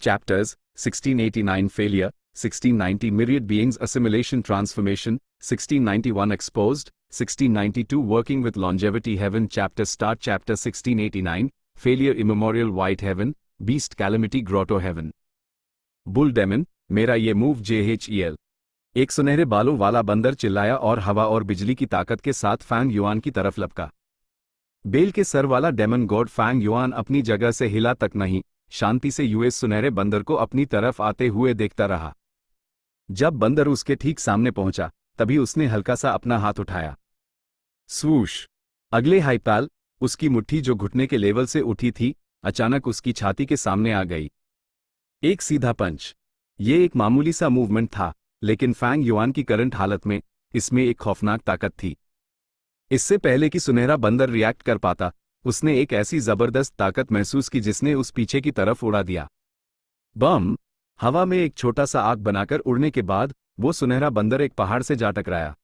Chapters 1689 Failure, 1690 Myriad Beings Assimilation Transformation, 1691 Exposed, 1692 Working with Longevity Heaven Chapter Start Chapter 1689 Failure Immemorial White Heaven, Beast Calamity Grotto Heaven. Bull demon, मेरा ये move JHEL। एक सुनहरे बालों वाला बंदर चिल्लाया और हवा और बिजली की ताकत के साथ फैंग युआन की तरफ लपका। बेल के सर वाला डेमन गॉड फैंग युआन अपनी जगह से हिला तक नहीं, शांति से यूएस सुनहरे बंदर को अपनी तरफ आते हुए देखता रहा। जब बंदर उसके ठीक सामने पहुंचा, तभी उसने हल्का सा अपना हाथ उठाया। स्वूश! अगले हाइपाल, उसकी मुट्ठी जो घुटने के लेवल से उठी थी, अचानक उसकी छाती के सामने आ गई। एक सीधा पंच। ये एक मामूली सा मूवमेंट था, लेकिन फैंग युआन की करंट हालत में इसमें एक खौफनाक ताकत थी। इससे पहले कि सुनहरा बंदर रिएक्ट कर पाता, उसने एक ऐसी जबरदस्त ताकत महसूस की जिसने उस पीछे की तरफ उड़ा दिया। बम! हवा में एक छोटा सा आग बनाकर उड़ने के बाद वो सुनहरा बंदर एक पहाड़ से जा टकराया।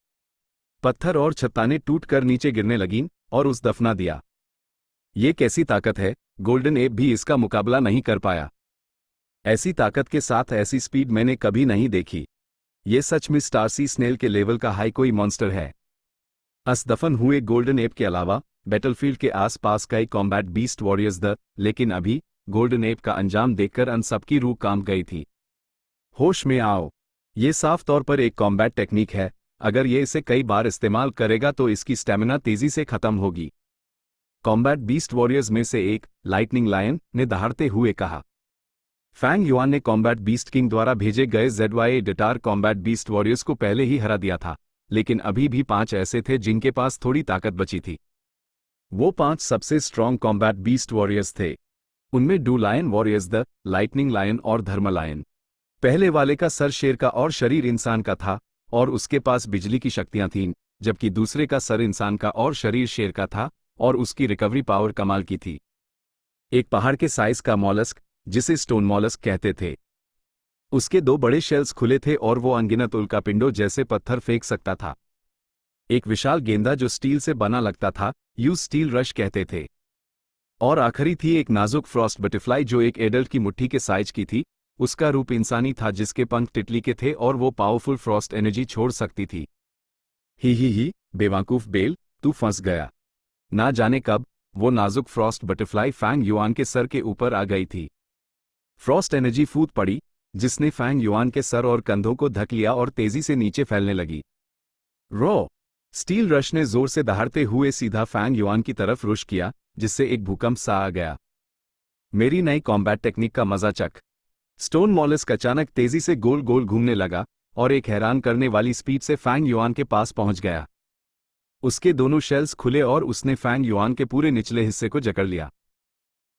पत्थर और चट्टानें टूटकर नीचे गिरने लगीं और उस दफना दिया। ये कैसी ताकत है, गोल्डन एप भी इसका मुकाबला नहीं कर पाया। ऐसी ताकत के साथ ऐसी स्पीड मैंने कभी नहीं देखी। ये सच में स्टारसी स्नेल के लेवल का हाई कोई मॉन्स्टर है। दफन हुए गोल्डन एप के अलावा बैटलफील्ड के आसपास कई कॉम्बैट बीस्ट वॉरियर्स लेकिन अभी गोल्डन एप का अंजाम देखकर अन सबकी रूह कांप गई थी। होश में आओ, ये साफ तौर पर एक कॉम्बैट टेक्निक है। अगर ये इसे कई बार इस्तेमाल करेगा तो इसकी स्टेमिना तेजी से खत्म होगी। कॉम्बैट बीस्ट वॉरियर्स में से एक, लाइटनिंग लायन, ने दहाड़ते हुए कहा। फैंग युआन ने कॉम्बैट बीस्ट किंग द्वारा भेजे गए ZYA डिटार कॉम्बैट बीस्ट वॉरियर्स को पहले ही हरा दिया था, लेकिन अभी भी 5 ऐसे थे जिनके पास थोड़ी ताकत बची थी। वो 5 सबसे स्ट्रॉन्ग कॉम्बैट बीस्ट वॉरियर्स थे। उनमें डू लायन वॉरियर्स, लाइटनिंग लायन और धर्म लायन। पहले वाले का सर शेर का और शरीर इंसान का था और उसके पास बिजली की शक्तियां थीं, जबकि दूसरे का सर इंसान का और शरीर शेर का था और उसकी रिकवरी पावर कमाल की थी। एक पहाड़ के साइज का मॉलस्क, जिसे स्टोन मॉलस्क कहते थे। उसके 2 बड़े शेल्स खुले थे और वो अनगिनत उल्कापिंडों जैसे पत्थर फेंक सकता था। एक विशाल गेंदा जो स्टील से बना लगता था, यूज स्टील रश कहते थे। और आखिरी थी एक नाजुक फ्रॉस्ट बटरफ्लाई जो एक एडल्ट की मुट्ठी के साइज की थी। उसका रूप इंसानी था जिसके पंख तितली के थे और वो पावरफुल फ्रॉस्ट एनर्जी छोड़ सकती थी। ही, बेवकूफ बेल, तू फंस गया। ना जाने कब वो नाजुक फ्रॉस्ट बटरफ्लाई फैंग युआन के सर के ऊपर आ गई थी। फ्रॉस्ट एनर्जी फूट पड़ी, जिसने फैंग युआन के सर और कंधों को धक लिया और तेजी से नीचे फैलने लगी। रो! स्टील रश ने जोर से दहाड़ते हुए सीधा फैंग युआन की तरफ रुश किया, जिससे एक भूकंप सा आ गया। मेरी नई कॉम्बैट टेक्निक का मजा चख। स्टोन मॉलस्क अचानक तेजी से गोल गोल घूमने लगा और एक हैरान करने वाली स्पीड से फैंग युआन के पास पहुंच गया। उसके दोनों शेल्स खुले और उसने फैंग युआन के पूरे निचले हिस्से को जकड़ लिया।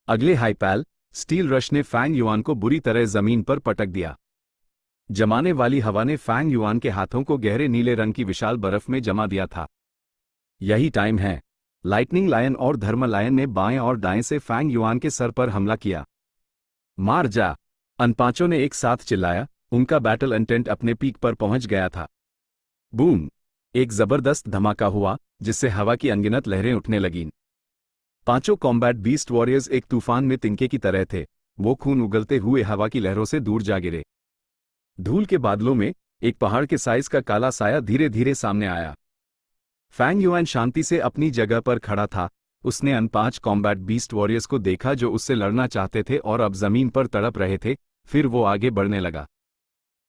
अगले हाइपैल, स्टील रश ने फैंग युआन को बुरी तरह जमीन पर पटक दिया। जमाने वाली हवा ने फैंग युआन के हाथों को गहरे नीले रंग की विशाल बर्फ में जमा दिया था। यही टाइम है। लाइटनिंग लायन और धर्म लायन ने बाएं और दाएं से फैंग युआन के सर पर हमला किया। मार जा! अन पांचों ने एक साथ चिल्लाया। उनका बैटल इंटेंट अपने पीक पर पहुंच गया था। बूम! एक जबरदस्त धमाका हुआ, जिससे हवा की अनगिनत लहरें उठने लगीं। पांचों कॉम्बैट बीस्ट वॉरियर्स एक तूफान में तिनके की तरह थे। वो खून उगलते हुए हवा की लहरों से दूर जा गिरे। धूल के बादलों में एक पहाड़ के साइज का काला साया धीरे धीरे सामने आया। फैंग युआन शांति से अपनी जगह पर खड़ा था। उसने अन 5 कॉम्बैट बीस्ट वॉरियर्स को देखा जो उससे लड़ना चाहते थे और अब जमीन पर तड़प रहे थे। फिर वो आगे बढ़ने लगा।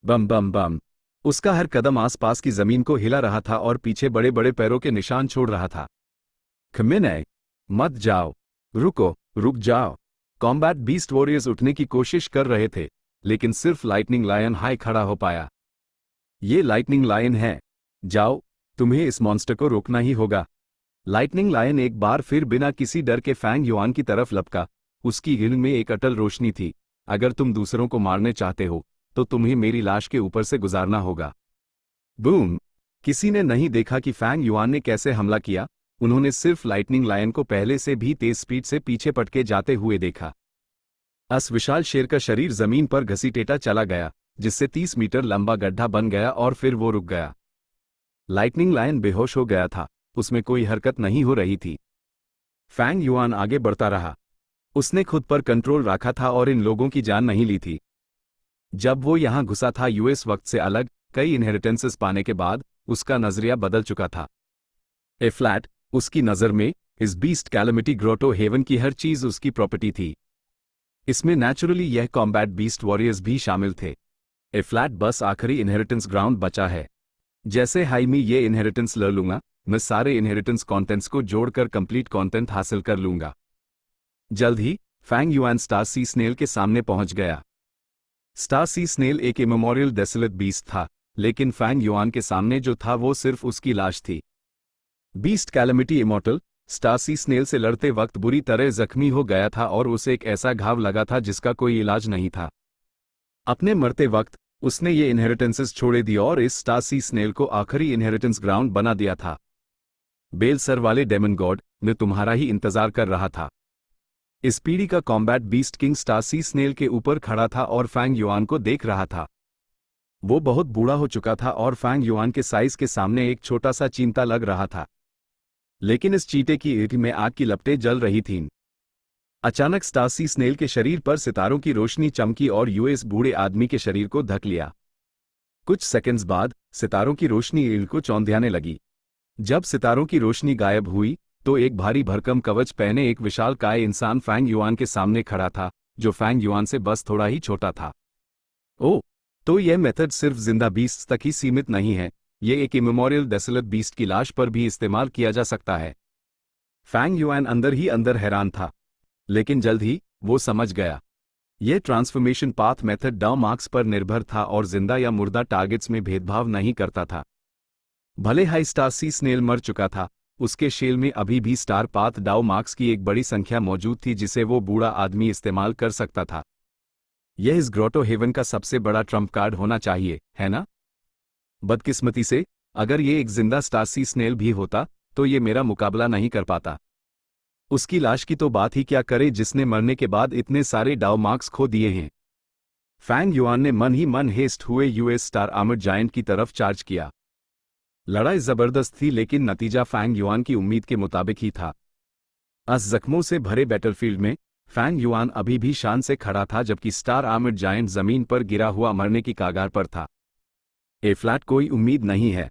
बम बम बम! उसका हर कदम आसपास की जमीन को हिला रहा था और पीछे बड़े बड़े पैरों के निशान छोड़ रहा था। खमिनय! मत जाओ! रुक जाओ! कॉम्बैट बीस्ट वॉरियर्स उठने की कोशिश कर रहे थे, लेकिन सिर्फ लाइटनिंग लायन हाई खड़ा हो पाया। ये लाइटनिंग लायन है। जाओ, तुम्हें इस मॉन्स्टर को रोकना ही होगा। लाइटनिंग लायन एक बार फिर बिना किसी डर के फैंग युआन की तरफ लपका। उसकी गिल्ड में एक अटल रोशनी थी। अगर तुम दूसरों को मारने चाहते हो, तो तुम्हें मेरी लाश के ऊपर से गुजारना होगा। बूम! किसी ने नहीं देखा कि फैंग युआन ने कैसे हमला किया। उन्होंने सिर्फ लाइटनिंग लायन को पहले से भी तेज स्पीड से पीछे पटके जाते हुए देखा। अस विशाल शेर का शरीर जमीन पर घसीटेटा चला गया, जिससे 30 मीटर लंबा गड्ढा बन गया और फिर वो रुक गया। लाइटनिंग लायन बेहोश हो गया था। उसमें कोई हरकत नहीं हो रही थी। फैंग युआन आगे बढ़ता रहा। उसने खुद पर कंट्रोल रखा था और इन लोगों की जान नहीं ली थी। जब वो यहाँ घुसा था यूएस वक्त से अलग कई इनहेरिटेंसेस पाने के बाद उसका नजरिया बदल चुका था। ए फ्लैट, उसकी नज़र में इस बीस्ट कैलेमिटी ग्रोटो हेवन की हर चीज उसकी प्रॉपर्टी थी। इसमें नेचुरली यह कॉम्बैट बीस्ट वॉरियर्स भी शामिल थे। ए फ्लैट बस आखिरी इनहेरिटेंस ग्राउंड बचा है। जैसे हाई में ये इनहेरिटेंस ले लूंगा, मैं सारे इनहेरिटेंस कंटेंट्स को जोड़कर कंप्लीट कंटेंट हासिल कर लूंगा। जल्द ही Fang yuan star c snail के सामने पहुंच गया। स्टार सी स्नेल एक इमेमोरियल डेसोलेट बीस्ट था, लेकिन फैंग युआन के सामने जो था वो सिर्फ उसकी लाश थी। Beast calamity immortal star c snail से लड़ते वक्त बुरी तरह जख्मी हो गया था और उसे एक ऐसा घाव लगा था जिसका कोई इलाज नहीं था। अपने मरते वक्त उसने ये इनहेरिटेंसेस छोड़े दी और इस स्टार सी स्नेल को आखिरी इनहेरिटेंस ग्राउंड बना दिया था। बेल सर वाले डेमन गॉड ने तुम्हारा ही इंतजार कर रहा था। इस पीढ़ी का combat beast king star c snail के ऊपर खड़ा था और फैंग युआन को देख रहा था। वो बहुत बूढ़ा हो चुका था और फैंग युआन के साइज के सामने एक छोटा सा चींटा लग रहा था। लेकिन इस चींटे की ईंट में आग की लपटें जल रही थीं। अचानक स्टार सी स्नेल के शरीर पर सितारों की रोशनी चमकी और यूएस बूढ़े आदमी के शरीर को ढक लिया। कुछ सेकंड्स बाद सितारों की रोशनी ईंट को चौंधियाने लगी। जब सितारों की रोशनी गायब हुई तो एक भारी भरकम कवच पहने एक विशालकाय इंसान फैंग युआन के सामने खड़ा था, जो फैंग युआन से बस थोड़ा ही छोटा था। ओह, तो यह मेथड सिर्फ जिंदा बीस्ट तक ही सीमित नहीं है, ये एक इमेमोरियल डेसोलेट बीस्ट की लाश पर भी इस्तेमाल किया जा सकता है। फैंग युआन अंदर ही अंदर हैरान था, लेकिन जल्द ही वो समझ गया। यह ट्रांसफॉर्मेशन पाथ मेथड डाउ मार्क्स पर निर्भर था और जिंदा या मुर्दा टारगेट्स में भेदभाव नहीं करता था। भले हाई स्टार सी स्नेल मर चुका था, उसके शेल में अभी भी स्टार पाथ डाउ मार्क्स की एक बड़ी संख्या मौजूद थी जिसे वो बूढ़ा आदमी इस्तेमाल कर सकता था। यह इस ग्रोटो हेवन का सबसे बड़ा ट्रम्प कार्ड होना चाहिए, है ना? बदकिस्मती से अगर ये एक जिंदा स्टार सी स्नेल भी होता तो ये मेरा मुकाबला नहीं कर पाता। उसकी लाश की तो बात ही क्या करे जिसने मरने के बाद इतने सारे डाउ मार्क्स खो दिए हैं। फैंग युआन ने मन ही मन हेस्ट हुए यूएस स्टार आर्मर्ड जायंट की तरफ चार्ज किया। लड़ाई जबरदस्त थी लेकिन नतीजा फैंग युआन की उम्मीद के मुताबिक ही था। जख्मों से भरे बैटलफील्ड में फैंग युआन अभी भी शान से खड़ा था, जबकि स्टार आर्मर्ड जायंट जमीन पर गिरा हुआ मरने की कागार पर था। ए फ्लैट, कोई उम्मीद नहीं है।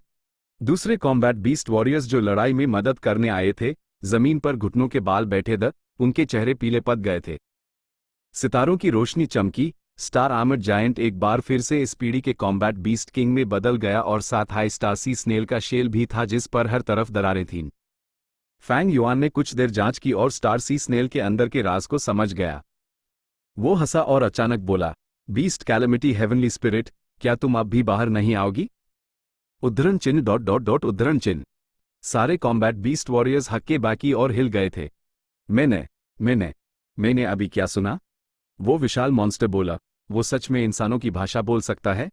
दूसरे कॉम्बैट बीस्ट वॉरियर्स जो लड़ाई में मदद करने आए थे जमीन पर घुटनों के बाल बैठे उनके चेहरे पीले पड़ गए थे। सितारों की रोशनी चमकी। स्टार आर्मर्ड जायंट एक बार फिर से इस पीढ़ी के कॉम्बैट बीस्ट किंग में बदल गया और साथ हाई स्टार सी स्नेल का शेल भी था जिस पर हर तरफ दरारें थीं। फैंग युआन ने कुछ देर जांच की और स्टार सी स्नेल के अंदर के राज को समझ गया। वो हंसा और अचानक बोला, बीस्ट कैलेमिटी हेवनली स्पिरिट, क्या तुम अब भी बाहर नहीं आओगी? उद्धरण चिन्ह ... उद्धरण चिन्ह। सारे कॉम्बैट बीस्ट वॉरियर्स हक्के बाकी और हिल गए थे। मैंने अभी क्या सुना? वो विशाल मॉन्स्टर बोला, वो सच में इंसानों की भाषा बोल सकता है?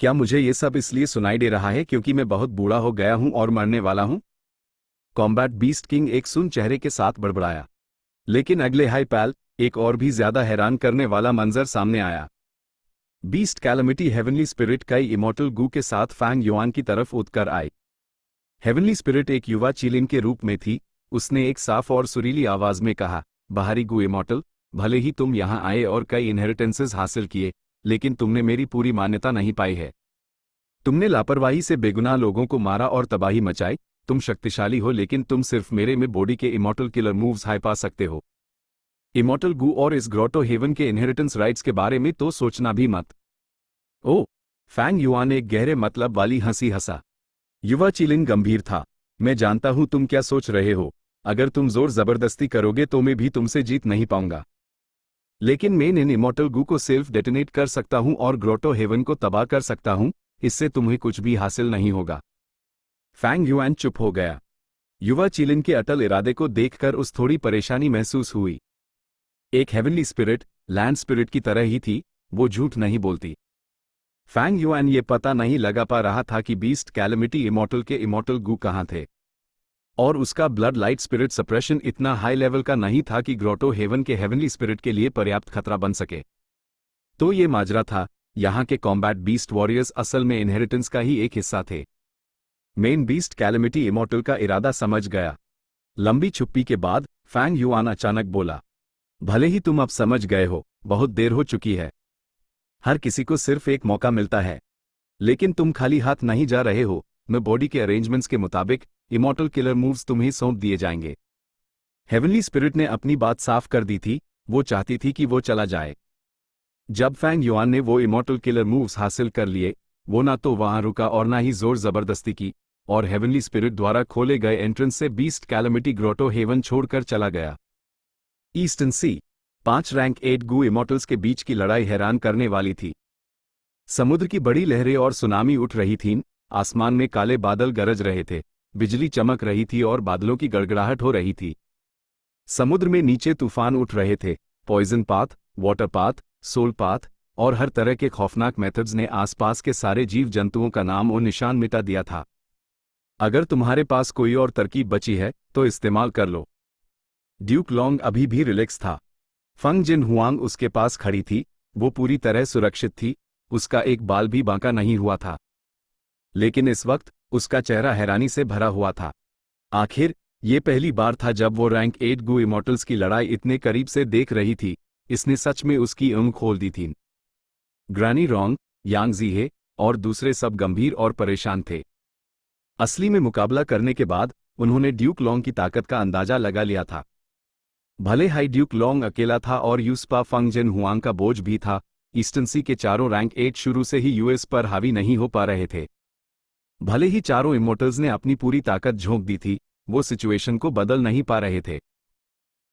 क्या मुझे ये सब इसलिए सुनाई दे रहा है क्योंकि मैं बहुत बूढ़ा हो गया हूं और मरने वाला हूं? कॉम्बैट बीस्ट किंग एक सुन चेहरे के साथ बड़बड़ाया। लेकिन अगले हाई पैल एक और भी ज्यादा हैरान करने वाला मंजर सामने आया। बीस्ट कैलेमिटी हेवनली स्पिरिट कई इमॉर्टल गू के साथ फैंग युआन की तरफ उठकर आई। हेवनली स्पिरिट एक युवा चिलिन के रूप में थी। उसने एक साफ और सुरीली आवाज में कहा, बाहरी गू इमॉर्टल, भले ही तुम यहां आए और कई इनहेरिटेंसेस हासिल किए, लेकिन तुमने मेरी पूरी मान्यता नहीं पाई है। तुमने लापरवाही से बेगुनाह लोगों को मारा और तबाही मचाई। तुम शक्तिशाली हो लेकिन तुम सिर्फ मेरे में बॉडी के इमॉर्टल किलर मूव्स हाई पा सकते हो। इमॉर्टल गू और इस ग्रोटो हेवन के इनहेरिटेंस राइट्स के बारे में तो सोचना भी मत। ओ, फैंग युआन ने एक गहरे मतलब वाली हंसी हंसा। युवा चिलिन गंभीर था। मैं जानता हूं तुम क्या सोच रहे हो। अगर तुम जोर जबरदस्ती करोगे तो मैं भी तुमसे जीत नहीं पाऊंगा। लेकिन मैं इन इमॉर्टल गू को सेल्फ डेटोनेट कर सकता हूं और ग्रोटो हेवन को तबाह कर सकता हूं। इससे तुम्हें कुछ भी हासिल नहीं होगा। फैंग युआन चुप हो गया। युवा चिलिन के अटल इरादे को देखकर उस थोड़ी परेशानी महसूस हुई। एक हेवनली स्पिरिट लैंड स्पिरिट की तरह ही थी, वो झूठ नहीं बोलती। फैंग युआन ये पता नहीं लगा पा रहा था कि बीस्ट कैलेमिटी इमॉर्टल के इमॉर्टल गू कहां थे, और उसका ब्लड लाइट स्पिरिट सप्रेशन इतना हाई लेवल का नहीं था कि ग्रोटो हेवन के हेवनली स्पिरिट के लिए पर्याप्त खतरा बन सके। तो ये माजरा था। यहां के कॉम्बैट बीस्ट वॉरियर्स असल में इनहेरिटेंस का ही एक हिस्सा थे। मेन बीस्ट कैलेमिटी इमॉर्टल का इरादा समझ गया। लंबी छुप्पी के बाद फैंग युआन अचानक बोला, भले ही तुम अब समझ गए हो, बहुत देर हो चुकी है। हर किसी को सिर्फ एक मौका मिलता है, लेकिन तुम खाली हाथ नहीं जा रहे हो। मैं बॉडी के अरेंजमेंट्स के मुताबिक इमॉर्टल किलर मूव्स तुम्हें सौंप दिए जाएंगे। हेवनली स्पिरिट ने अपनी बात साफ कर दी थी, वो चाहती थी कि वो चला जाए। जब फैंग युआन ने वो इमॉर्टल किलर मूव्स हासिल कर लिए, वो ना तो वहां रुका और ना ही जोर जबरदस्ती की, और हेवनली स्पिरिट द्वारा खोले गए एंट्रेंस से बीस्ट कैलेमिटी ग्रोटो हेवन छोड़कर चला गया। ईस्टर्न सी 5 रैंक 8 गू इमॉर्टल्स के बीच की लड़ाई हैरान करने वाली थी। समुद्र की बड़ी लहरें और सुनामी उठ रही थीं, आसमान में काले बादल गरज रहे थे, बिजली चमक रही थी और बादलों की गड़गड़ाहट हो रही थी। समुद्र में नीचे तूफान उठ रहे थे, poison path, water path, soul path और हर तरह के खौफनाक मेथड्स ने आसपास के सारे जीव जंतुओं का नाम और निशान मिटा दिया था। अगर तुम्हारे पास कोई और तरकीब बची है तो इस्तेमाल कर लो। ड्यूक लॉन्ग अभी भी रिलैक्स था। फंग जिन हुआंग उसके पास खड़ी थी, वो पूरी तरह सुरक्षित थी, उसका एक बाल भी बांका नहीं हुआ था। लेकिन इस वक्त उसका चेहरा हैरानी से भरा हुआ था। आखिर ये पहली बार था जब वो रैंक 8 गू इमॉर्टल्स की लड़ाई इतने करीब से देख रही थी। इसने सच में उसकी ऊँग खोल दी थी। ग्रैनी रोंग, यांग जीहे और दूसरे सब गंभीर और परेशान थे। असली में मुकाबला करने के बाद उन्होंने ड्यूक लॉन्ग की ताकत का अंदाजा लगा लिया था। भले हाई ड्यूक लॉन्ग अकेला था और यूस्पा फंग जिन हुआंग का बोझ भी था, ईस्टर्न सी के चारों रैंक 8 शुरू से ही यूएस पर हावी नहीं हो पा रहे थे। भले ही चारों इमोर्टल्स ने अपनी पूरी ताकत झोंक दी थी, वो सिचुएशन को बदल नहीं पा रहे थे।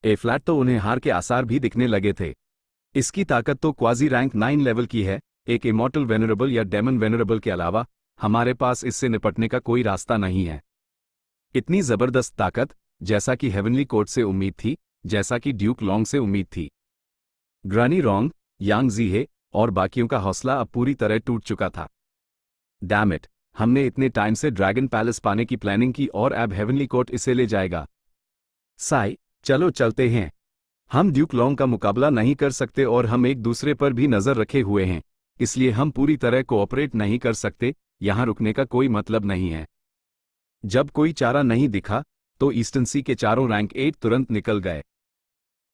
ए फ्लैट तो उन्हें हार के आसार भी दिखने लगे थे। इसकी ताकत तो क्वाजी रैंक 9 लेवल की है, एक इमॉर्टल वेनरेबल या डेमन वेनरेबल के अलावा हमारे पास इससे निपटने का कोई रास्ता नहीं है। इतनी जबरदस्त ताकत, जैसा कि हेवनली कोर्ट से उम्मीद थी, जैसा कि ड्यूक लॉन्ग से उम्मीद थी। ग्रानी रोंग, यांग जीहे और बाकियों का हौसला अब पूरी तरह टूट चुका था। डैम इट, हमने इतने टाइम से ड्रैगन पैलेस पाने की प्लानिंग की और अब हेवनली कोर्ट इसे ले जाएगा। साई, चलो चलते हैं। हम ड्यूक लॉन्ग का मुकाबला नहीं कर सकते और हम एक दूसरे पर भी नजर रखे हुए हैं, इसलिए हम पूरी तरह कोऑपरेट नहीं कर सकते। यहां रुकने का कोई मतलब नहीं है। जब कोई चारा नहीं दिखा तो ईस्टर्न सी के चारों रैंक 8 तुरंत निकल गए।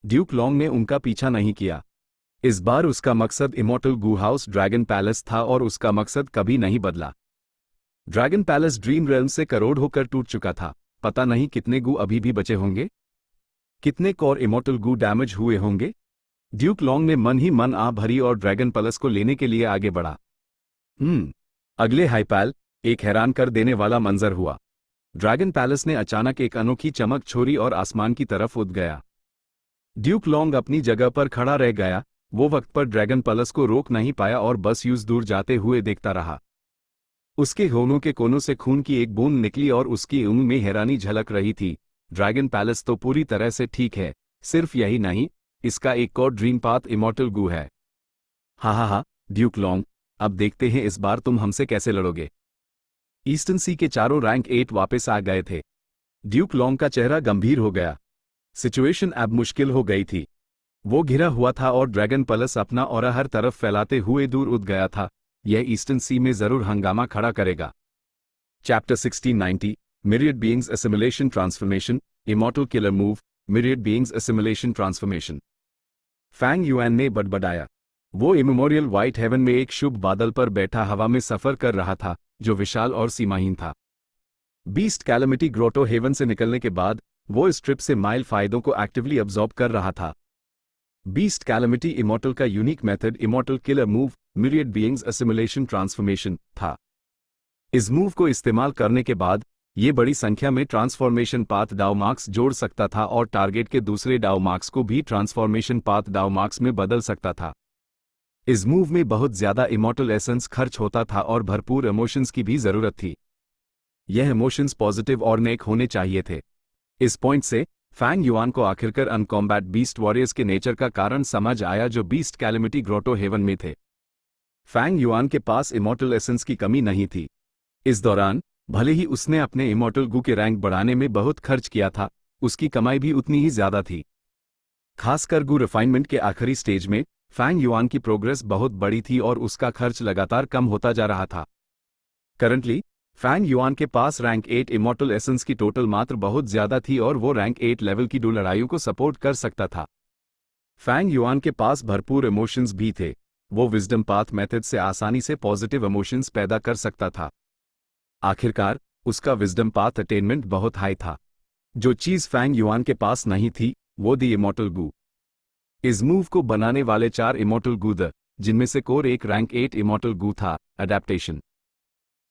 ड्यूक लॉन्ग ने उनका पीछा नहीं किया। इस बार उसका मकसद immortal Gu house dragon palace था और उसका मकसद कभी नहीं बदला। ड्रैगन पैलेस ड्रीम रेल्म से करोड़ होकर टूट चुका था। पता नहीं कितने गू अभी भी बचे होंगे, कितने कोर इमॉर्टल गू डैमेज हुए होंगे। ड्यूक लॉन्ग ने मन ही मन आ भरी और ड्रैगन पैलेस को लेने के लिए आगे बढ़ा। अगले हाइपैल, एक हैरान कर देने वाला मंजर हुआ। ड्रैगन पैलेस ने अचानक एक अनोखी चमक छोड़ी और आसमान की तरफ उड़ गया। ड्यूक लॉन्ग अपनी जगह पर खड़ा रह गया। वो वक्त पर ड्रैगन पैलेस को रोक नहीं पाया और बस यूं दूर जाते हुए देखता रहा। उसके होठों के कोनों से खून की एक बूंद निकली और उसकी ऊँग में हैरानी झलक रही थी। ड्रैगन पैलेस तो पूरी तरह से ठीक है, सिर्फ यही नहीं, इसका एक और ड्रीम पाथ इमॉर्टल गू है। हा, ड्यूक लॉन्ग, अब देखते हैं इस बार तुम हमसे कैसे लड़ोगे। ईस्टर्न सी के चारों रैंक 8 वापस आ गए थे। ड्यूक लॉन्ग का चेहरा गंभीर हो गया। सिचुएशन अब मुश्किल हो गई थी। वो घिरा हुआ था और ड्रैगन पैलेस अपना ऑरा हर तरफ फैलाते हुए दूर उड़ गया था। यह ईस्टर्न सी में जरूर हंगामा खड़ा करेगा। Chapter 1690, Myriad Beings Assimilation Transformation, Immortal Killer Move, Myriad Beings Assimilation Transformation। Fang Yuan ने बड़बड़ाया। वो इमेमोरियल व्हाइट हेवन में एक शुभ बादल पर बैठा हवा में सफर कर रहा था, जो विशाल और सीमाहीन था। बीस्ट कैलेमिटी ग्रोटो हेवन से निकलने के बाद वो इस ट्रिप से माइल फायदों को एक्टिवली अब्सॉर्ब कर रहा था। बीस्ट कैलेमिटी इमॉर्टल का unique method immortal killer move, myriad beings assimilation transformation था। इस मूव को इस्तेमाल करने के बाद ये बड़ी संख्या में ट्रांसफॉर्मेशन पाथ डाउ मार्क्स जोड़ सकता था और टारगेट के दूसरे डाउ मार्क्स को भी ट्रांसफॉर्मेशन पाथ डाउ मार्क्स में बदल सकता था। इस मूव में बहुत ज्यादा इमॉर्टल एसेंस खर्च होता था और भरपूर इमोशंस की भी जरूरत थी। यह इमोशंस पॉजिटिव और नेक होने चाहिए थे। इस पॉइंट से फैंग युआन को आखिरकार अनकॉम्बैट बीस्ट वॉरियर्स के नेचर का कारण समझ आया जो बीस्ट कैलेमिटी ग्रोटो हेवन में थे। फैंग युआन के पास इमॉर्टल एसेंस की कमी नहीं थी। इस दौरान भले ही उसने अपने इमॉर्टल गू के रैंक बढ़ाने में बहुत खर्च किया था, उसकी कमाई भी उतनी ही ज्यादा थी। खासकर गू रिफाइनमेंट के आखिरी स्टेज में फैंग युआन की प्रोग्रेस बहुत बड़ी थी और उसका खर्च लगातार कम होता जा रहा था। करंटली फैंग युआन के पास रैंक 8 इमॉर्टल एसेंस की टोटल मात्र बहुत ज्यादा थी और वो रैंक 8 लेवल की 2 लड़ाइयों को सपोर्ट कर सकता था। फैंग युआन के पास भरपूर इमोशंस भी थे। वो विजडम पाथ मेथड से आसानी से पॉजिटिव इमोशंस पैदा कर सकता था। आखिरकार उसका विजडम पाथ अटेनमेंट बहुत हाई था। जो चीज फैंग युआन के पास नहीं थी वो दी इमोर्टल गू। इस मूव को बनाने वाले 4 इमोर्टल गू जिनमें से कोर एक रैंक 8 इमोर्टल गू था। अडेप्टेशन।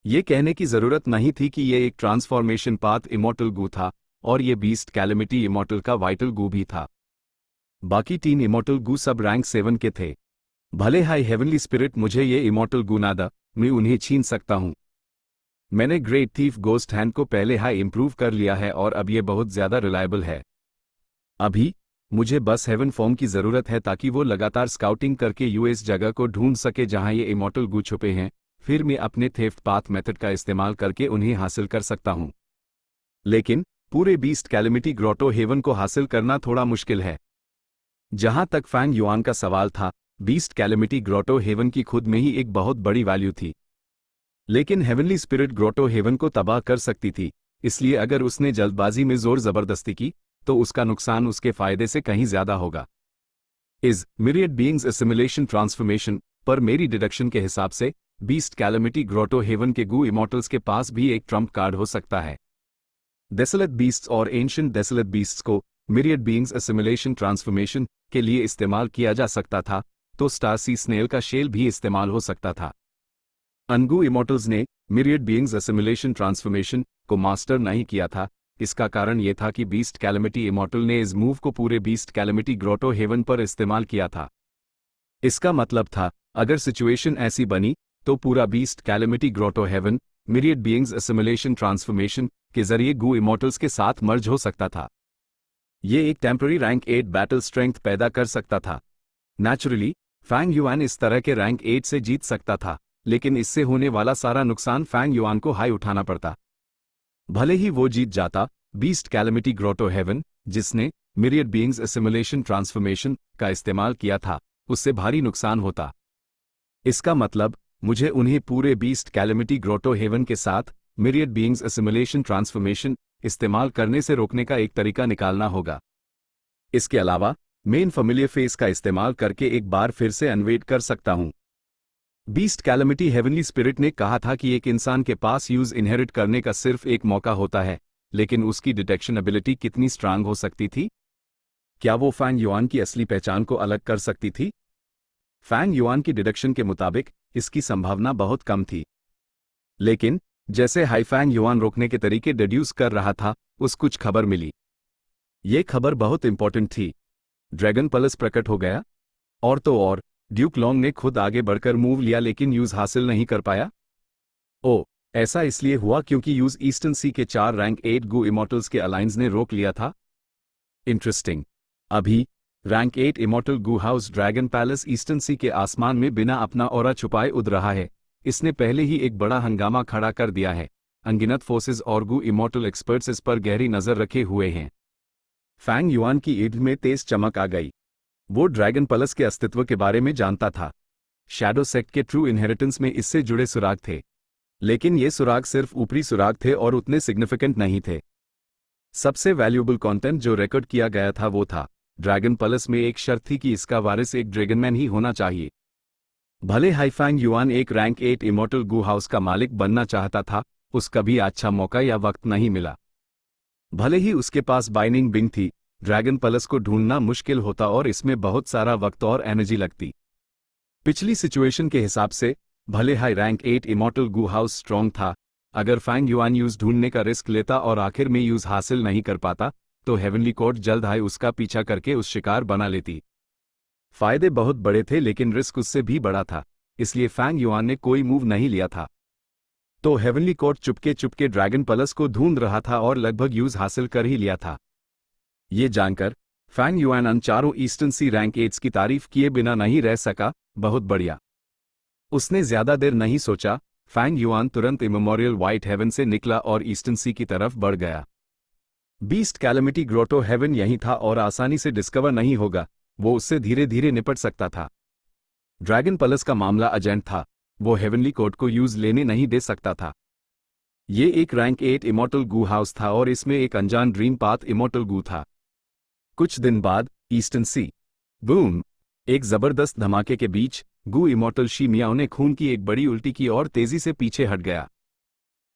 ये कहने की जरूरत नहीं थी कि ये एक ट्रांसफॉर्मेशन पाथ इमोर्टल गू था और ये बीस्ट कैलेमिटी इमोर्टल का वाइटल गू भी था। बाकी 3 इमोर्टल गू सब रैंक 7 के थे। भले हाई हेवनली स्पिरिट मुझे ये इमोर्टल गू ना दा, मैं उन्हें छीन सकता हूं। मैंने ग्रेट थीफ गोस्ट हैंड को पहले हाई इंप्रूव कर लिया है और अब ये बहुत ज्यादा रिलायबल है। अभी मुझे बस हेवन फॉर्म की जरूरत है ताकि वो लगातार स्काउटिंग करके यूएस जगह को ढूंढ सके जहां ये इमोर्टल गू छुपे हैं, फिर मैं अपने थेफ्ट पाथ मेथड का इस्तेमाल करके उन्हें हासिल कर सकता हूं। लेकिन पूरे बीस्ट कैलेमिटी ग्रोटो हेवन को हासिल करना थोड़ा मुश्किल है। जहां तक फैंग युआन का सवाल था, बीस्ट कैलेमिटी ग्रोटो हेवन की खुद में ही एक बहुत बड़ी वैल्यू थी। लेकिन हेवनली स्पिरिट ग्रोटो हेवन को तबाह कर सकती थी, इसलिए अगर उसने जल्दबाजी में जोर जबरदस्ती की तो उसका नुकसान उसके फायदे से कहीं ज्यादा होगा। इस मिरियड बीइंग्स असिमिलेशन ट्रांसफॉर्मेशन पर मेरी डिडक्शन के हिसाब से बीस्ट कैलेमिटी ग्रोटो हेवन के गू इमोर्टल्स के पास भी एक ट्रम्प कार्ड हो सकता है। डेसोलेट बीस्ट्स और एंशिएंट डेसोलेट बीस्ट्स को मिरियड बीइंग्स असिमिलेशन ट्रांसफॉर्मेशन के लिए इस्तेमाल किया जा सकता था, तो स्टार सी स्नेल का शेल भी इस्तेमाल हो सकता था। अनगू इमोर्टल्स ने मिरियड बीइंग्स असिमिलेशन ट्रांसफॉर्मेशन को मास्टर नहीं किया था। इसका कारण यह था कि बीस्ट कैलेमिटी इमोर्टल ने इस मूव को पूरे बीस्ट कैलेमिटी ग्रोटो हेवन पर इस्तेमाल किया था। इसका मतलब था अगर सिचुएशन ऐसी बनी तो पूरा beast calamity grotto heaven myriad beings assimilation transformation के जरिए गू इमोर्टल्स के साथ मर्ज हो सकता था। ये एक टेम्पररी रैंक 8 बैटल स्ट्रेंथ पैदा कर सकता था। नेचुरली फैंग युआन इस तरह के रैंक 8 से जीत सकता था, लेकिन इससे होने वाला सारा नुकसान फैंग युआन को हाई उठाना पड़ता। भले ही वो जीत जाता, बीस्ट कैलेमिटी ग्रोटो हेवन जिसने मिरियड बीइंग्स असिमिलेशन ट्रांसफॉर्मेशन का इस्तेमाल किया था, उससे भारी नुकसान होता। इसका मतलब मुझे उन्हें पूरे बीस्ट कैलेमिटी ग्रोटो हेवन के साथ मिरियड बीइंग्स असिमिलेशन ट्रांसफॉर्मेशन इस्तेमाल करने से रोकने का एक तरीका निकालना होगा। इसके अलावा मेन फैमिलियर फेस का इस्तेमाल करके एक बार फिर से अनवेट कर सकता हूं। बीस्ट कैलेमिटी हेवनली स्पिरिट ने कहा था कि एक इंसान के पास यूज इनहेरिट करने का सिर्फ एक मौका होता है, लेकिन उसकी डिटेक्शन एबिलिटी कितनी स्ट्रांग हो सकती थी? क्या वो फैंग युआन की असली पहचान को अलग कर सकती थी? फैंग युआन की डिडक्शन के मुताबिक इसकी संभावना बहुत कम थी। लेकिन जैसे हाईफैंग युआन रोकने के तरीके डिड्यूस कर रहा था, उस कुछ खबर मिली। ये खबर बहुत इंपॉर्टेंट थी। ड्रैगन पल्स प्रकट हो गया। और तो और ड्यूक लॉन्ग ने खुद आगे बढ़कर मूव लिया लेकिन यूज हासिल नहीं कर पाया। ऐसा इसलिए हुआ क्योंकि यूज ईस्टर्न सी के 4 रैंक 8 गू इमोर्टल्स के अलायंस ने रोक लिया था। इंटरेस्टिंग। अभी रैंक 8 इमोर्टल गू हाउस ड्रैगन पैलेस ईस्टर्न सी के आसमान में बिना अपना ऑरा छुपाए उड़ रहा है। इसने पहले ही एक बड़ा हंगामा खड़ा कर दिया है। अनगिनत फोर्सेस और गू इमोर्टल एक्सपर्ट्स इस पर गहरी नजर रखे हुए हैं। फैंग युआन की ईद में तेज चमक आ गई। वो ड्रैगन पल्स के अस्तित्व के बारे में जानता था। शैडो सेक्ट के ट्रू इनहेरिटेंस में इससे जुड़े सुराग थे, लेकिन ये सुराग सिर्फ ऊपरी सुराग थे और उतने सिग्निफिकेंट नहीं थे। सबसे वैल्यूएबल कंटेंट जो रिकॉर्ड किया गया था वो था ड्रैगन पल्स में एक शर्त थी कि इसका वारिस एक ड्रैगनमैन ही होना चाहिए। भले हाईफैंग युआन एक रैंक 8 इमोर्टल गू हाउस का मालिक बनना चाहता था, उसका भी अच्छा मौका या वक्त नहीं मिला। भले ही उसके पास बाइनिंग बिंग थी, ड्रैगन पल्स को ढूंढना मुश्किल होता और इसमें बहुत सारा वक्त और एनर्जी लगती। पिछली सिचुएशन के हिसाब से भले हाई रैंक 8 इमोर्टल गू हाउस स्ट्रॉन्ग था, अगर फैंग युआन यूज ढूंढने का रिस्क लेता और आखिर में यूज हासिल नहीं कर पाता, तो हेवनली कोर्ट जल्द हाई उसका पीछा करके उस शिकार बना लेती। फायदे बहुत बड़े थे लेकिन रिस्क उससे भी बड़ा था, इसलिए फैंग युआन ने कोई मूव नहीं लिया था। तो heavenly court Chupke Chupke dragon pulse को ढूंढ रहा था और लगभग यूज हासिल कर ही लिया था। ये जानकर फैंग युआन उन चारों ईस्टर्न सी रैंक 8 की तारीफ किए बिना नहीं रह सका। बहुत बढ़िया। उसने ज्यादा देर नहीं सोचा, फैंग युआन तुरंत इमेमोरियल व्हाइट हेवन से निकला और ईस्टर्न सी की तरफ बढ़ गया। बीस्ट कैलेमिटी ग्रोटो हेवन यहीं था और आसानी से डिस्कवर नहीं होगा, वो उससे धीरे धीरे निपट सकता था। ड्रैगन पल्स का मामला अर्जेंट था, वो हेवनली कोर्ट को यूज लेने नहीं दे सकता था। ये एक रैंक 8 इमोर्टल गू हाउस था और इसमें एक अनजान ड्रीम पाथ इमोर्टल गू था। कुछ दिन बाद ईस्टर्न सी बूम एक जबरदस्त धमाके के बीच गु इमॉर्टल शी मियाओ ने खून की एक बड़ी उल्टी की और तेजी से पीछे हट गया।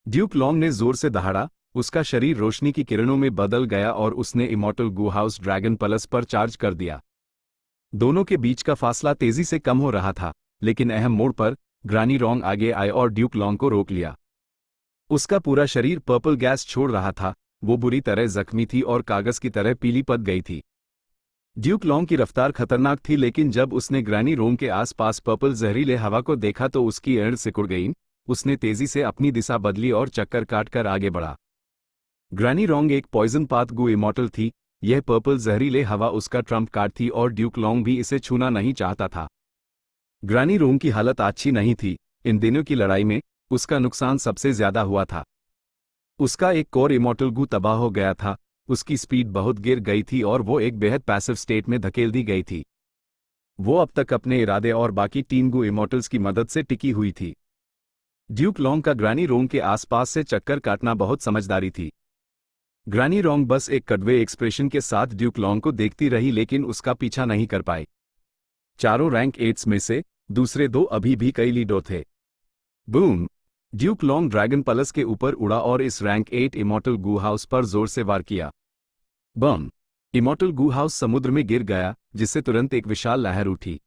ड्यूक लॉन्ग ने जोर से दहाड़ा, उसका शरीर रोशनी की किरणों में बदल गया और उसने इमॉर्टल गु हाउस ड्रैगन पलस पर चार्ज कर दिया। दोनों के बीच का फासला तेजी से कम हो रहा था, लेकिन अहम मोड़ पर ग्रानी रोंग आगे आए और ड्यूक लॉन्ग को रोक लिया। उसका पूरा शरीर पर्पल गैस छोड़ रहा था, वो बुरी तरह जख्मी थी और कागज की तरह पीली पड़ गई थी। ड्यूक लॉन्ग की रफ्तार खतरनाक थी, लेकिन जब उसने ग्रानी रोंग के आसपास पर्पल जहरीले हवा को देखा तो उसकी एड़ सिकुड़ गई। उसने तेजी से अपनी दिशा बदली और चक्कर काटकर आगे बढ़ा। ग्रानी रोंग एक पॉइजन पाथ गु इमॉर्टल थी, यह पर्पल जहरीले हवा उसका ट्रम्प कार्ड थी और ड्यूक लॉन्ग भी इसे छूना नहीं चाहता था। ग्रानी रोंग की हालत अच्छी नहीं थी, इन दिनों की लड़ाई में उसका नुकसान सबसे ज्यादा हुआ था। उसका एक कोर इमॉर्टल गु तबाह हो गया था, उसकी स्पीड बहुत गिर गई थी और वो एक बेहद पैसिव स्टेट में धकेल दी गई थी। वो अब तक अपने इरादे और बाकी 3 गु इमॉर्टल्स की मदद से टिकी हुई थी। ड्यूक लॉन्ग का ग्रानी रोंग के आसपास से चक्कर काटना बहुत समझदारी थी। ग्रानी रोंग बस एक कड़वे एक्सप्रेशन के साथ ड्यूक लॉन्ग को देखती रही, लेकिन उसका पीछा नहीं कर पाई। चारों रैंक 8 में से दूसरे 2 अभी भी कई लीडो थे। Boom! Duke long dragon plus के ऊपर उड़ा और इस रैंक 8 इमॉर्टल गु हाउस पर जोर से वार किया। बम! इमॉर्टल गु हाउस समुद्र में गिर गया, जिससे तुरंत एक विशाल लहर उठी।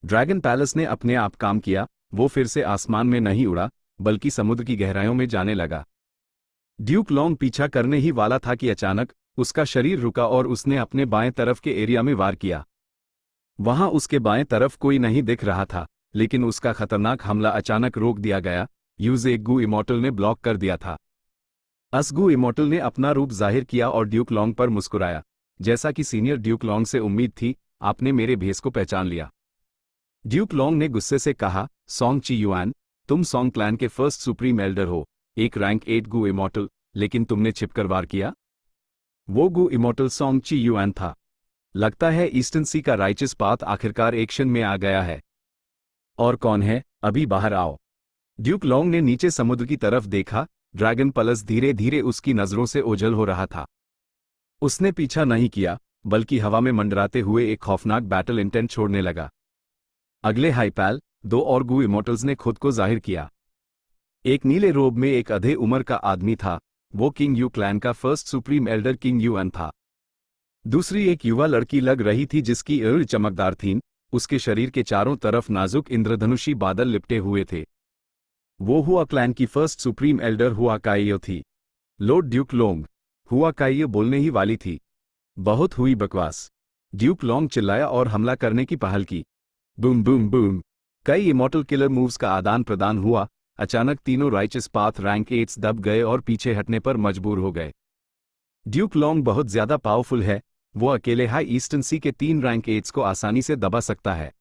ड्रैगन पैलेस ने अपने आप काम किया, वो फिर से आसमान में नहीं उड़ा, बल्कि समुद्र की गहराइयों में जाने लगा। ड्यूक लॉन्ग पीछा करने ही वाला था कि अचानक उसका शरीर रुका और उसने अपने बाएं तरफ के एरिया में वार किया। वहां उसके बाएं तरफ कोई नहीं दिख रहा था, लेकिन उसका खतरनाक हमला अचानक रोक दिया गया। यूज़ एक गु इमॉर्टल ने ब्लॉक कर दिया था। असगु इमॉर्टल ने अपना रूप जाहिर किया और ड्यूक लॉन्ग पर मुस्कुराया। जैसा कि सीनियर ड्यूक लॉन्ग से उम्मीद थी, आपने मेरे भेस को पहचान लिया। ड्यूक लॉन्ग ने गुस्से से कहा, सोंग ची युआन, तुम सोंग क्लैन के फर्स्ट सुप्रीम एल्डर हो, एक रैंक 8 गु इमॉर्टल, लेकिन तुमने छिपकर वार किया। वो गु इमॉर्टल सोंग ची युआन था। लगता है ईस्टर्न सी का राइचस पाथ आखिरकार एक्शन में आ गया है। और कौन है, अभी बाहर आओ। ड्यूक लॉन्ग ने नीचे समुद्र की तरफ देखा, ड्रैगन पलस धीरे धीरे उसकी नजरों से ओझल हो रहा था। उसने पीछा नहीं किया, बल्कि हवा में मंडराते हुए एक खौफनाक बैटल इंटेंट छोड़ने लगा। अगले हाइपैल 2 और गु इमॉर्टल्स ने खुद को जाहिर किया। एक नीले रोब में एक आधे उम्र का आदमी था, वो किंग यू क्लैन का first supreme Elder king yuan था। दूसरी एक युवा लड़की लग रही थी जिसकी एड़ चमकदार थीं, उसके शरीर के चारों तरफ नाजुक इंद्रधनुषी बादल लिपटे हुए थे। वो हुआ क्लैन की फर्स्ट सुप्रीम एल्डर हुआ काइयो थी। लॉर्ड ड्यूक लॉन्ग, हुआ काइयो बोलने ही वाली थी। बहुत हुई बकवास। ड्यूक लॉन्ग चिल्लाया और हमला करने की पहल की। Boom boom boom! कई इमॉर्टल किलर मूव्स का आदान प्रदान हुआ। अचानक तीनों राइचस पाथ रैंक 8 दब गए और पीछे हटने पर मजबूर हो गए। ड्यूक लॉन्ग बहुत ज्यादा पावरफुल है, वो अकेले हाई ईस्टर्न सी के 3 रैंक 8 को आसानी से दबा सकता है।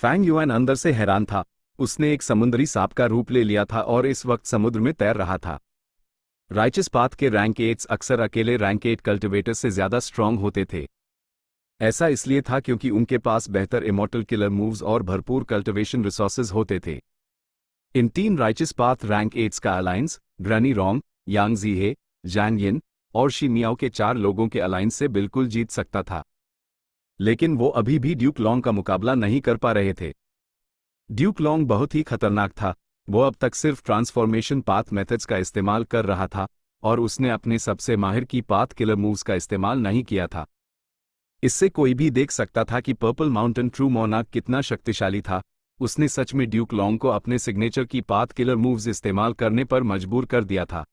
फैंग युआन अंदर से हैरान था, उसने एक समुद्री सांप का रूप ले लिया था और इस वक्त समुद्र में तैर रहा था। राइचस पाथ के रैंक 8 अक्सर अकेले रैंक 8 कल्टिवेटर से ज्यादा स्ट्रांग होते थे। ऐसा इसलिए था क्योंकि उनके पास बेहतर इमॉर्टल किलर मूव्स और भरपूर कल्टिवेशन रिसोर्सेज होते थे। इन 3 राइचस पाथ रैंक 8 का अलायंस ग्रानी रोंग, यांग जीहे, जैन यिन और शी मियाओ के 4 लोगों के अलायंस से बिल्कुल जीत सकता था। लेकिन वो अभी भी ड्यूक लॉन्ग का मुकाबला नहीं कर पा रहे थे। ड्यूक लॉन्ग बहुत ही खतरनाक था, वो अब तक सिर्फ ट्रांसफॉर्मेशन पाथ मेथड्स का इस्तेमाल कर रहा था और उसने अपने सबसे माहिर की पाथ किलर मूव्स का इस्तेमाल नहीं किया था। इससे कोई भी देख सकता था कि पर्पल माउंटेन ट्रू मोनार्क कितना शक्तिशाली था। उसने सच में ड्यूक लॉन्ग को अपने सिग्नेचर की पाथ किलर मूव्स इस्तेमाल करने पर मजबूर कर दिया था।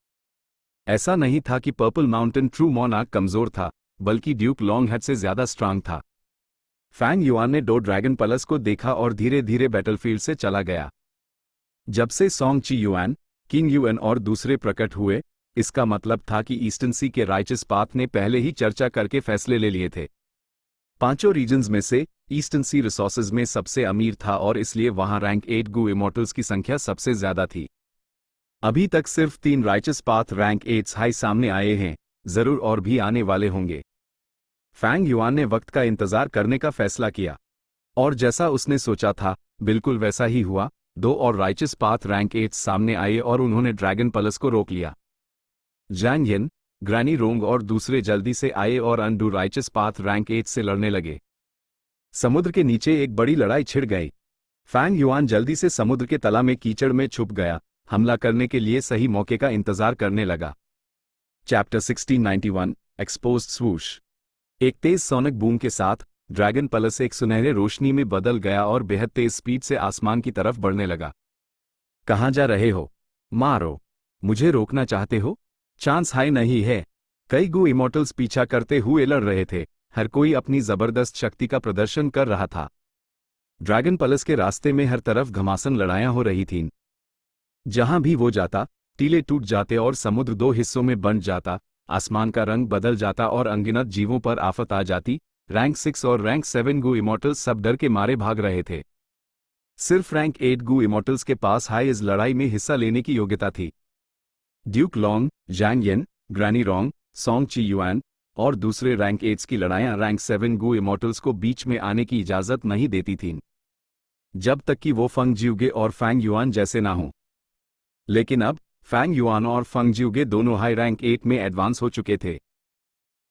ऐसा नहीं था कि पर्पल माउंटेन ट्रू मोनार्क कमजोर था, बल्कि ड्यूक लॉन्ग हद से ज्यादा स्ट्रांग था। फैंग युआन ने 2 ड्रैगन पलस को देखा और धीरे धीरे बैटलफील्ड से चला गया। जब से सोंग ची युआन, किंग युआन और दूसरे प्रकट हुए, इसका मतलब था कि ईस्टर्न सी के राइचस पाथ ने पहले ही चर्चा करके फैसले ले लिए थे। 5 रीजन्स में से ईस्टर्न सी रिसोर्सेज में सबसे अमीर था और इसलिए वहां रैंक 8 गु इमॉर्टल्स की संख्या सबसे ज्यादा थी। अभी तक सिर्फ 3 राइचस पाथ रैंक 8 हाई सामने आए हैं, जरूर और भी आने वाले होंगे। फैंग युआन ने वक्त का इंतजार करने का फैसला किया और जैसा उसने सोचा था बिल्कुल वैसा ही हुआ। 2 और राइचस पाथ रैंक 8 सामने आए और उन्होंने ड्रैगन पलस को रोक लिया। जैन यिन, ग्रानी रोंग और दूसरे जल्दी से आए और अनडू राइचस पाथ रैंक 8 से लड़ने लगे। समुद्र के नीचे एक बड़ी लड़ाई छिड़ गई। फैंग युआन जल्दी से समुद्र के तला में कीचड़ में छुप गया, हमला करने के लिए सही मौके का इंतजार करने लगा। Chapter 1691 exposed swoosh. एक तेज सोनिक बूम के साथ ड्रैगन पलस एक सुनहरे रोशनी में बदल गया और बेहद तेज स्पीड से आसमान की तरफ बढ़ने लगा। कहाँ जा रहे हो? मारो। मुझे रोकना चाहते हो? चांस हाई नहीं है। कई गो इमोर्टल्स पीछा करते हुए लड़ रहे थे, हर कोई अपनी जबरदस्त शक्ति का प्रदर्शन कर रहा था। ड्रैगन पलस के रास्ते में हर तरफ घमासान लड़ाइयां हो रही थीं। जहां भी वो जाता, टीले टूट जाते और समुद्र दो हिस्सों में बंट जाता, आसमान का रंग बदल जाता और अनगिनत जीवों पर आफत आ जाती। रैंक 6 और रैंक 7 गो इमोर्टल्स सब डर के मारे भाग रहे थे। सिर्फ रैंक 8 गो इमोर्टल्स के पास हाई इस लड़ाई में हिस्सा लेने की योग्यता थी। ड्यूक लॉन्ग, जैंग येन, ग्रैनी रोंग, सोंग ची युआन और दूसरे रैंक 8 की लड़ाइयां रैंक 7 गो इमोर्टल्स को बीच में आने की इजाजत नहीं देती थीं, जब तक कि वो फंग जिउगे और फैंग युआन जैसे ना हों। लेकिन अब फैंग युआन और फंग जिउगे दोनों हाई रैंक 8 में एडवांस हो चुके थे।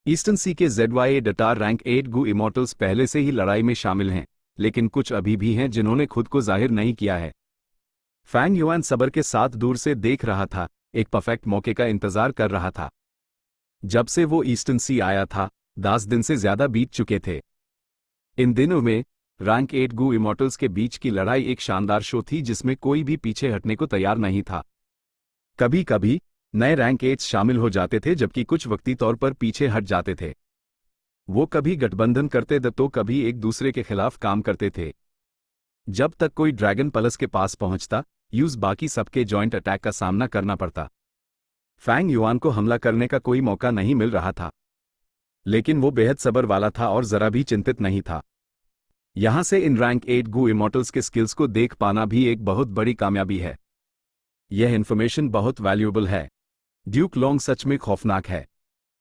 ईस्टर्न सी के ZYA डटार रैंक 8 गो इमोर्टल्स पहले से ही लड़ाई में शामिल हैं, लेकिन कुछ अभी भी हैं जिन्होंने खुद को जाहिर नहीं किया है। फैंग युआन सब्र के साथ दूर से देख रहा था, एक परफेक्ट मौके का इंतजार कर रहा था। जब से वो ईस्टर्न सी आया था, 10 दिन से ज्यादा बीत चुके थे। इन दिनों में रैंक 8 गो इमोर्टल्स के बीच की लड़ाई एक शानदार शो थी जिसमें कोई भी पीछे हटने को तैयार नहीं था। कभी कभी नए रैंक 8 शामिल हो जाते थे जबकि कुछ वक्ती तौर पर पीछे हट जाते थे। वो कभी गठबंधन करते थे तो कभी एक दूसरे के खिलाफ काम करते थे। जब तक कोई ड्रैगन पलस के पास पहुंचता, यूज बाकी सबके जॉइंट अटैक का सामना करना पड़ता। फैंग युआन को हमला करने का कोई मौका नहीं मिल रहा था, लेकिन वो बेहद सब्र वाला था और जरा भी चिंतित नहीं था। यहां से इन रैंक 8 गो इमोर्टल्स के स्किल्स को देख पाना भी एक बहुत बड़ी कामयाबी है। यह इन्फॉर्मेशन बहुत वैल्यूएबल है। ड्यूक लॉन्ग सच में खौफनाक है।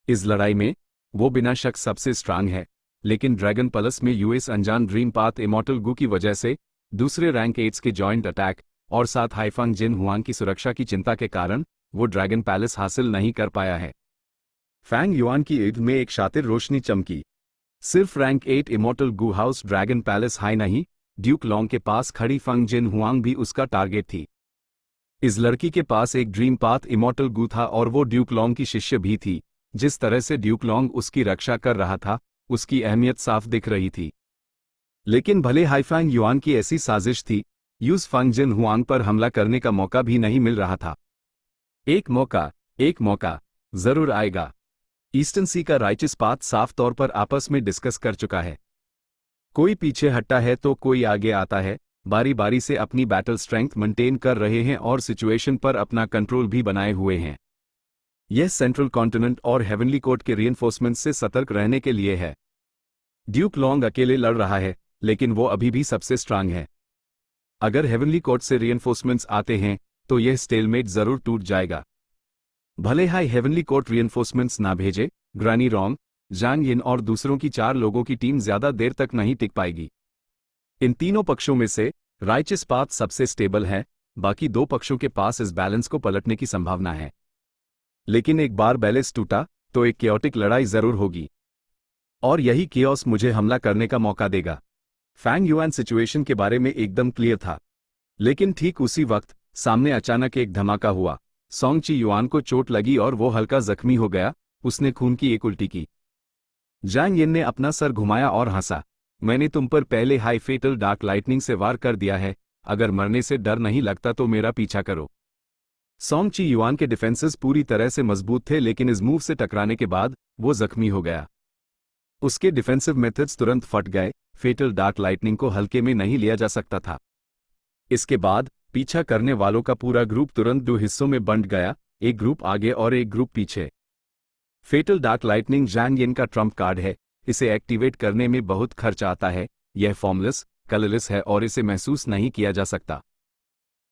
इस लड़ाई में वो बिना शक सबसे स्ट्रांग है, लेकिन ड्रैगन पलस में यूएस अनजान ड्रीम पाथ इमोर्टल गु की वजह से, दूसरे रैंक 8 के जॉइंट अटैक और साथ हाइफंग जिन हुआंग की सुरक्षा की चिंता के कारण वो ड्रैगन पैलेस हासिल नहीं कर पाया है। फैंग युआन की ईद में एक शातिर रोशनी चमकी। सिर्फ रैंक 8 इमोर्टल गु हाउस ड्रैगन पैलेस हाई नहीं, ड्यूक लॉन्ग के पास खड़ी फंग जिन हुआंग भी उसका टारगेट थी। इस लड़की के पास एक ड्रीम पाथ इमोर्टल गु था और वो ड्यूक लॉन्ग की शिष्य भी थी। जिस तरह से ड्यूक लॉन्ग उसकी रक्षा कर रहा था, उसकी अहमियत साफ दिख रही थी। लेकिन भले हाइफैंग युआन की ऐसी साजिश थी, यूज फंग जिन हुआंग पर हमला करने का मौका भी नहीं मिल रहा था। एक मौका जरूर आएगा। ईस्टर्न सी का राइचिस पाथ साफ तौर पर आपस में डिस्कस कर चुका है। कोई पीछे हटता है तो कोई आगे आता है, बारी बारी से अपनी बैटल स्ट्रेंथ मेंटेन कर रहे हैं और सिचुएशन पर अपना कंट्रोल भी बनाए हुए हैं। यह सेंट्रल कॉन्टिनेंट और हेवनली कोर्ट के रीइंफोर्समेंट से सतर्क रहने के लिए है। ड्यूक लॉन्ग अकेले लड़ रहा है, लेकिन वो अभी भी सबसे स्ट्रांग है। अगर हेवनली कोर्ट से रीइंफोर्समेंट्स आते हैं तो यह स्टेलमेट जरूर टूट जाएगा। भले हाई हेवनली कोर्ट रीइंफोर्समेंट्स ना भेजे, ग्रैनी रोंग, जांग यिन और दूसरों की 4 लोगों की टीम ज्यादा देर तक नहीं टिक पाएगी। इन तीनों पक्षों में से राइचिस पाथ सबसे स्टेबल है, बाकी 2 पक्षों के पास इस बैलेंस को पलटने की संभावना है। लेकिन एक बार बैलेंस टूटा तो एक केओटिक लड़ाई जरूर होगी, और यही केओस मुझे हमला करने का मौका देगा। फैंग युआन सिचुएशन के बारे में एकदम क्लियर था, लेकिन ठीक उसी वक्त सामने अचानक एक धमाका हुआ। सोंग ची युआन को चोट लगी और वो हल्का जख्मी हो गया। उसने खून की एक उल्टी की। जैंग येन ने अपना सर घुमाया और हंसा। मैंने तुम पर पहले हाई फेटल डार्क लाइटनिंग से वार कर दिया है, अगर मरने से डर नहीं लगता तो मेरा पीछा करो। सोंग ची युआन के डिफेंसेस पूरी तरह से मजबूत थे, लेकिन इस मूव से टकराने के बाद वो जख्मी हो गया। उसके डिफेंसिव मेथड्स तुरंत फट गए। फेटल डार्क लाइटनिंग को हल्के में नहीं लिया जा सकता था। इसके बाद पीछा करने वालों का पूरा ग्रुप तुरंत 2 हिस्सों में बंट गया, एक ग्रुप आगे और एक ग्रुप पीछे। फेटल डार्क लाइटनिंग जैंग येन का ट्रम्प कार्ड है। इसे एक्टिवेट करने में बहुत खर्च आता है। यह फॉर्मलेस, कलरलेस है और इसे महसूस नहीं किया जा सकता।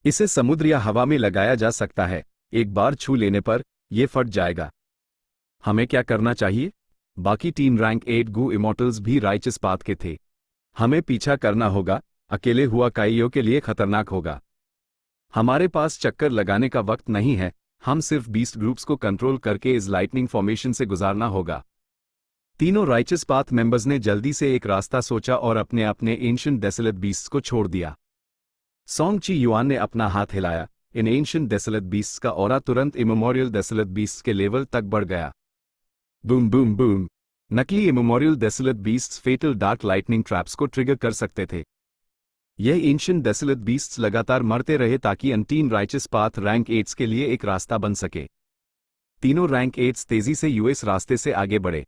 इसे समुद्र या हवा में लगाया जा सकता है, एक बार छू लेने पर यह फट जाएगा। हमें क्या करना चाहिए? बाकी 3 रैंक 8 गु इमोर्टल्स भी राइचिस पाथ के थे। हमें पीछा करना होगा, अकेले हुआ काइयो के लिए खतरनाक होगा। हमारे पास चक्कर लगाने का वक्त नहीं है, हम सिर्फ बीस्ट ग्रुप्स को कंट्रोल करके इस लाइटनिंग फॉर्मेशन से गुजारना होगा। तीनों राइचिस पाथ मेंबर्स ने जल्दी से एक रास्ता सोचा और अपने अपने एंशिएंट डेसोलेट बीस्ट्स को छोड़ दिया। सोंग ची युआन ने अपना हाथ हिलाया। इन एंशिएंट डेसोलेट बीस्ट्स का ऑरा तुरंत इमेमोरियल डेसोलेट बीस्ट्स के लेवल तक बढ़ गया। Boom boom boom. नकली immemorial desolate beasts fatal dark lightning traps को ट्रिगर कर सकते थे। यह एंशिएंट डेसोलेट बीस्ट्स लगातार मरते रहे ताकि अनटीन राइचस पाथ रैंक 8 के लिए एक रास्ता बन सके। तीनों रैंक 8 तेजी से यूएस रास्ते से आगे बढ़े।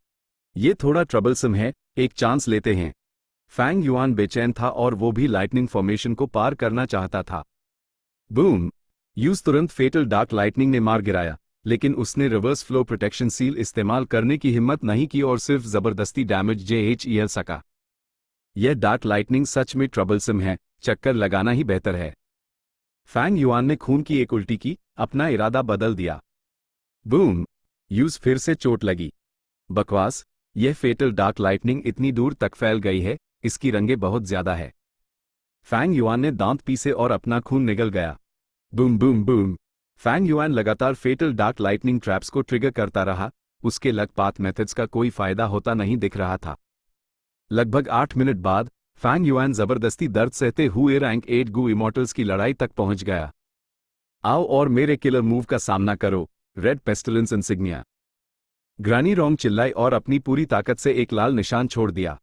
ये थोड़ा ट्रबलसम है, एक चांस लेते हैं। फैंग युआन बेचैन था और वो भी लाइटनिंग फॉर्मेशन को पार करना चाहता था। बूम। यूज तुरंत फेटल डार्क लाइटनिंग ने मार गिराया, लेकिन उसने रिवर्स फ्लो प्रोटेक्शन सील इस्तेमाल करने की हिम्मत नहीं की और सिर्फ जबरदस्ती डैमेज झेल सका। यह डार्क लाइटनिंग सच में ट्रबलसम है, चक्कर लगाना ही बेहतर है। फैंग युआन ने खून की एक उल्टी की, अपना इरादा बदल दिया। बूम। यूज फिर से चोट लगी। बकवास, यह फेटल डार्क लाइटनिंग इतनी दूर तक फैल गई है, इसकी रंगें बहुत ज्यादा है। फैंग युआन ने दांत पीसे और अपना खून निगल गया। Boom boom boom. Fang Yuan लगातार फेटल डार्क लाइटनिंग ट्रैप्स को ट्रिगर करता रहा, उसके लगपात मेथड्स का कोई फायदा होता नहीं दिख रहा था। लगभग 8 मिनट बाद फैंग युआन जबरदस्ती दर्द सहते हुए रैंक 8 गू इमॉर्टल्स की लड़ाई तक पहुंच गया। आओ और मेरे किलर मूव का सामना करो, रेड पेस्टिलेंस इंसिग्निया। ग्रानी रोंग चिल्लाई और अपनी पूरी ताकत से एक लाल निशान छोड़ दिया।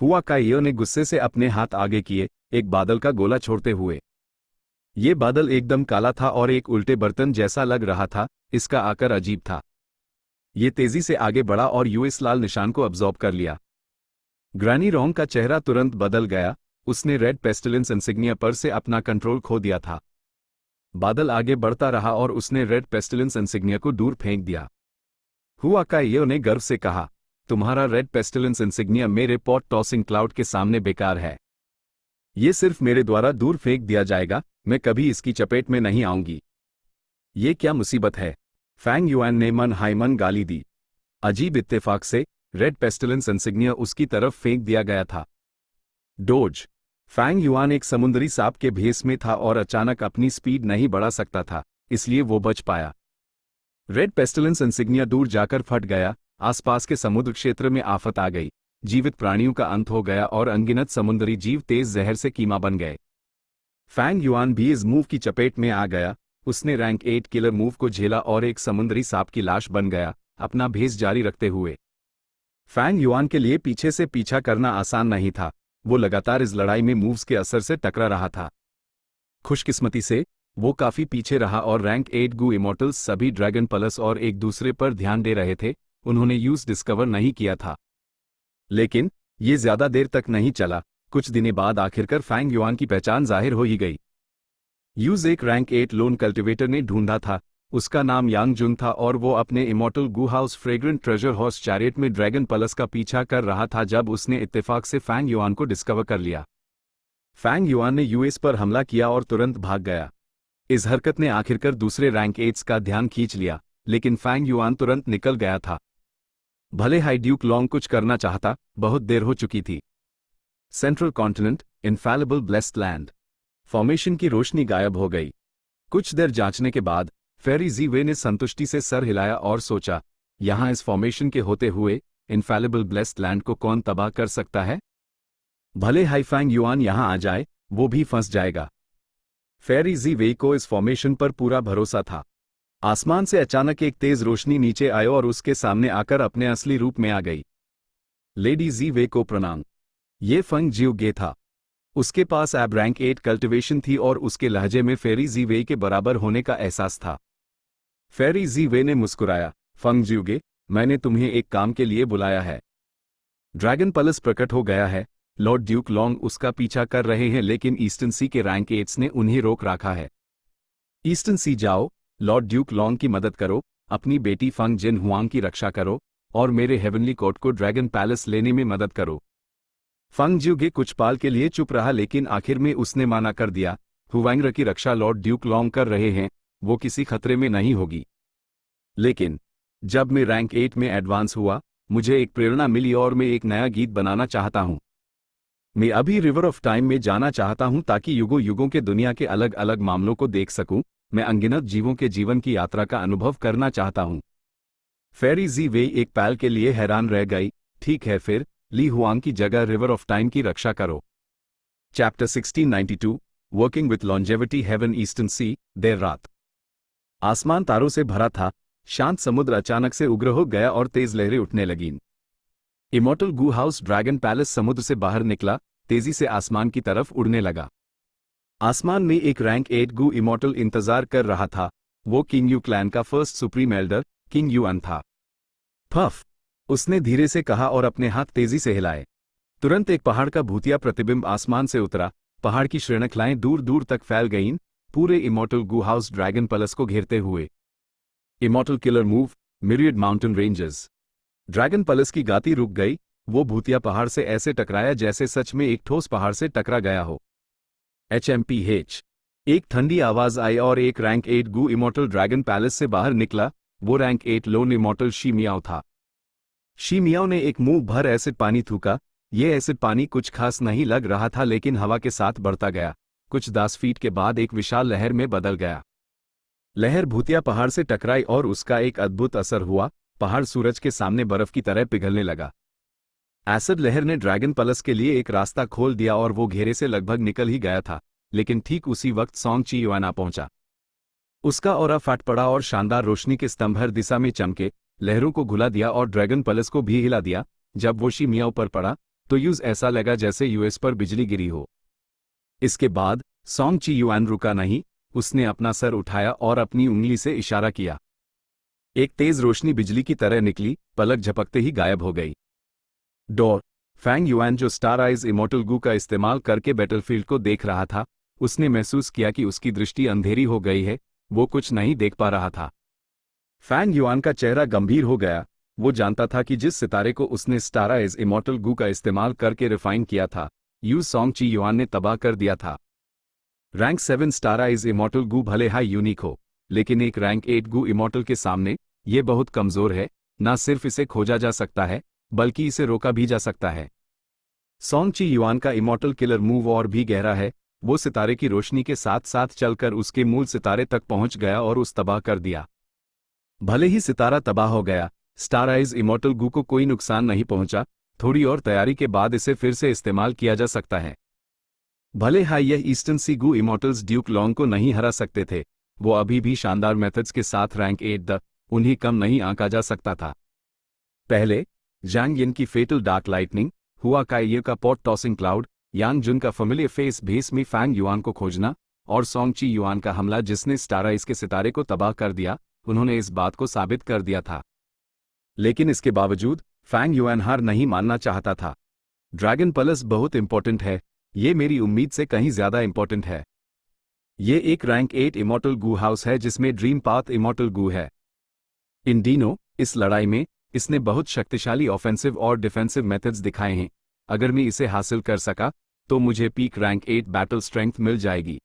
हुआ काइयो ने गुस्से से अपने हाथ आगे किए, एक बादल का गोला छोड़ते हुए। ये बादल एकदम काला था और एक उल्टे बर्तन जैसा लग रहा था, इसका आकार अजीब था। ये तेजी से आगे बढ़ा और यूएस लाल निशान को अब्जॉर्ब कर लिया। ग्रानी रोंग का चेहरा तुरंत बदल गया, उसने रेड पेस्टिलेंस इंसिग्निया पर से अपना कंट्रोल खो दिया था। बादल आगे बढ़ता रहा और उसने रेड पेस्टिलेंस इंसिग्निया को दूर फेंक दिया। हुआ काइयो ने गर्व से कहा, तुम्हारा रेड पेस्टिलेंस इंसिग्निया मेरे पॉट टॉसिंग क्लाउड के सामने बेकार है। ये सिर्फ मेरे द्वारा दूर फेंक दिया जाएगा, मैं कभी इसकी चपेट में नहीं आऊंगी। ये क्या मुसीबत है? फैंग युआन ने मन हाय मन गाली दी। अजीब इत्तेफाक से रेड पेस्टिलेंस इंसिग्निया उसकी तरफ फेंक दिया गया था। डोज। फैंग युआन एक समुद्री सांप के भेस में था और अचानक अपनी स्पीड नहीं बढ़ा सकता था, इसलिए वो बच पाया। रेड पेस्टिलेंस इंसिग्निया दूर जाकर फट गया, आसपास के समुद्र क्षेत्र में आफत आ गई, जीवित प्राणियों का अंत हो गया और अनगिनत समुद्री जीव तेज जहर से कीमा बन गए। फैंग युआन भी इस मूव की चपेट में आ गया, उसने रैंक 8 किलर मूव को झेला और एक समुद्री सांप की लाश बन गया, अपना भेस जारी रखते हुए। फैंग युआन के लिए पीछे से पीछा करना आसान नहीं था, वो लगातार इस लड़ाई में मूव्स के असर से टकरा रहा था। खुशकिस्मती से वो काफी पीछे रहा और रैंक 8 गू इमॉर्टल्स सभी ड्रैगन पलस और एक दूसरे पर ध्यान दे रहे थे, उन्होंने यूज डिस्कवर नहीं किया था। लेकिन ये ज्यादा देर तक नहीं चला, कुछ दिनों बाद आखिरकार फैंग युआन की पहचान जाहिर हो ही गई। यूज एक रैंक 8 लोन कल्टिवेटर ने ढूंढा था, उसका नाम यांग जुन था और वो अपने immortal Gu house fragrant treasure horse chariot में ड्रैगन पलस का पीछा कर रहा था जब उसने इत्तेफाक से फैंग युआन को डिस्कवर कर लिया। फैंग युआन ने यूएस पर हमला किया और तुरंत भाग गया। इस हरकत ने आखिरकार दूसरे रैंक 8 का ध्यान खींच लिया, लेकिन फैंग युआन तुरंत निकल गया था। भले हाई ड्यूक लॉन्ग कुछ करना चाहता, बहुत देर हो चुकी थी। Central continent, infallible blessed land. Formation की रोशनी गायब हो गई। कुछ देर जांचने के बाद फेरी जी वे ने संतुष्टि से सर हिलाया और सोचा, यहां इस फॉर्मेशन के होते हुए इनफैलिबल ब्लेस्ड लैंड को कौन तबाह कर सकता है? भले हाई फैंग युआन यहां आ जाए, वो भी फंस जाएगा। फेरी जी वे को इस फॉर्मेशन पर पूरा भरोसा था। आसमान से अचानक एक तेज रोशनी नीचे आई और उसके सामने आकर अपने असली रूप में आ गई। लेडी जी वे को प्रणाम। ये फंग जियो गे था। उसके पास अब रैंक 8 कल्टिवेशन थी और उसके लहजे में फेरी जी वे के बराबर होने का एहसास था। फेरी जी वे ने मुस्कुराया, फंग जियोगे, मैंने तुम्हें एक काम के लिए बुलाया है। ड्रैगन पलस प्रकट हो गया है, लॉर्ड ड्यूक लॉन्ग उसका पीछा कर रहे हैं लेकिन ईस्टर्न सी के रैंक 8 ने उन्हें रोक रखा है। ईस्टर्न सी जाओ, लॉर्ड ड्यूक लॉन्ग की मदद करो, अपनी बेटी फंग जिन हुआंग की रक्षा करो और मेरे हेवनली कोर्ट को ड्रैगन पैलेस लेने में मदद करो। फंग जियोगे कुछ पाल के लिए चुप रहा लेकिन आखिर में उसने माना कर दिया, हुआंग की रक्षा लॉर्ड ड्यूक लॉन्ग कर रहे हैं, वो किसी खतरे में नहीं होगी। लेकिन जब मैं रैंक 8 में एडवांस हुआ, मुझे एक प्रेरणा मिली और मैं एक नया गीत बनाना चाहता हूं। मैं अभी रिवर ऑफ टाइम में जाना चाहता हूं ताकि युगों युगों के दुनिया के अलग अलग मामलों को देख सकूं, मैं अनगिनत जीवों के जीवन की यात्रा का अनुभव करना चाहता हूं। फेरी जी वे एक पल के लिए हैरान रह गई, ठीक है फिर, ली हुआंग की जगह रिवर ऑफ टाइम की रक्षा करो। Chapter 1692, working with longevity heaven eastern sea, देर रात। आसमान तारों से भरा था, शांत समुद्र अचानक से उग्र हो गया और तेज लहरें उठने लगीं। Immortal Gu house dragon palace समुद्र से बाहर निकला, तेजी से आसमान की तरफ उड़ने लगा। आसमान में एक रैंक 8 गू इमॉर्टल इंतजार कर रहा था। वो किंग यू क्लैन का first supreme Elder king yuan था। पफ, उसने धीरे से कहा और अपने हाथ तेजी से हिलाए। तुरंत एक पहाड़ का भूतिया प्रतिबिंब आसमान से उतरा। पहाड़ की श्रृंखलाएं दूर दूर तक फैल गईं, पूरे immortal Gu house dragon palace को घेरते हुए। Immortal killer move, myriad mountain ranges. Dragon palace की गाती रुक गई। वो भूतिया पहाड़ से ऐसे टकराया जैसे सच में एक ठोस पहाड़ से टकरा गया हो। HMPH, एक ठंडी आवाज आई और एक रैंक 8 गू इमॉर्टल ड्रैगन पैलेस से बाहर निकला। वो rank 8 loan immortal she Miao था। शी मियाओ ने एक मुंह भर एसिड पानी थूका। ये एसिड पानी कुछ खास नहीं लग रहा था, लेकिन हवा के साथ बढ़ता गया। कुछ 10 फीट के बाद एक विशाल लहर में बदल गया। लहर भूतिया पहाड़ से टकराई और उसका एक अद्भुत असर हुआ। पहाड़ सूरज के सामने बर्फ की तरह पिघलने लगा। एसिड लहर ने ड्रैगन पैलेस के लिए एक रास्ता खोल दिया और वो घेरे से लगभग निकल ही गया था, लेकिन ठीक उसी वक्त सोंग ची युआन आ पहुंचा। उसका ऑरा फट पड़ा और शानदार रोशनी के स्तंभ हर दिशा में चमके, लहरों को घुला दिया और ड्रैगन पैलेस को भी हिला दिया। जब वो शी मियाओ पर पड़ा तो यूज ऐसा लगा जैसे यूएस पर बिजली गिरी हो। इसके बाद सोंग ची युआन रुका नहीं। उसने अपना सर उठाया और अपनी उंगली से इशारा किया। एक तेज रोशनी बिजली की तरह निकली, पलक झपकते ही गायब हो गई। डॉ फैंग युआन, जो स्टार आइज इमॉर्टल गू का इस्तेमाल करके बैटलफील्ड को देख रहा था, उसने महसूस किया कि उसकी दृष्टि अंधेरी हो गई है। वो कुछ नहीं देख पा रहा था। फैंग युआन का चेहरा गंभीर हो गया। वो जानता था कि जिस सितारे को उसने स्टार आइज इमॉर्टल गू का इस्तेमाल करके रिफाइन किया था, यूज सोंग ची युआन ने तबाह कर दिया था। रैंक 7 स्टार आइज इमॉर्टल गू भले हाई यूनिक हो, लेकिन एक रैंक 8 गू इमॉर्टल के सामने ये बहुत कमजोर है। ना सिर्फ इसे खोजा जा सकता है, बल्कि इसे रोका भी जा सकता है। सोंग ची युआन का इमॉर्टल किलर मूव और भी गहरा है। वो सितारे की रोशनी के साथ साथ चलकर उसके मूल सितारे तक पहुंच गया और उस तबाह कर दिया। भले ही सितारा तबाह हो गया, स्टार आइज इमॉर्टल गू को कोई नुकसान नहीं पहुंचा। थोड़ी और तैयारी के बाद इसे फिर से इस्तेमाल किया जा सकता है। भले हाई यह ईस्टर्न सी गू इमॉर्टल्स ड्यूक लॉन्ग को नहीं हरा सकते थे, वो अभी भी शानदार मेथड्स के साथ रैंक 8 उन्हीं कम नहीं आंका जा सकता था। पहले जांग यिन की फेटल डार्क लाइटनिंग, हुआ काइये का पॉट टॉसिंग क्लाउड, यांग जुन का फेमिलियर फेस भेस में फैंग युआन को खोजना, और सोंग ची युआन का हमला जिसने स्टार आइज के सितारे को तबाह कर दिया, उन्होंने इस बात को साबित कर दिया था। लेकिन इसके बावजूद फैंग युआन हार नहीं मानना चाहता था। ड्रैगन पैलेस बहुत इंपॉर्टेंट है, ये मेरी उम्मीद से कहीं ज्यादा इंपॉर्टेंट है। ये एक रैंक 8 इमॉर्टल गू हाउस है जिसमें ड्रीम पाथ इमॉर्टल गू है। इन दिनों इस लड़ाई में इसने बहुत शक्तिशाली ऑफेंसिव और डिफेंसिव मेथड्स दिखाए हैं। अगर मैं इसे हासिल कर सका तो मुझे पीक रैंक 8 बैटल स्ट्रेंथ मिल जाएगी।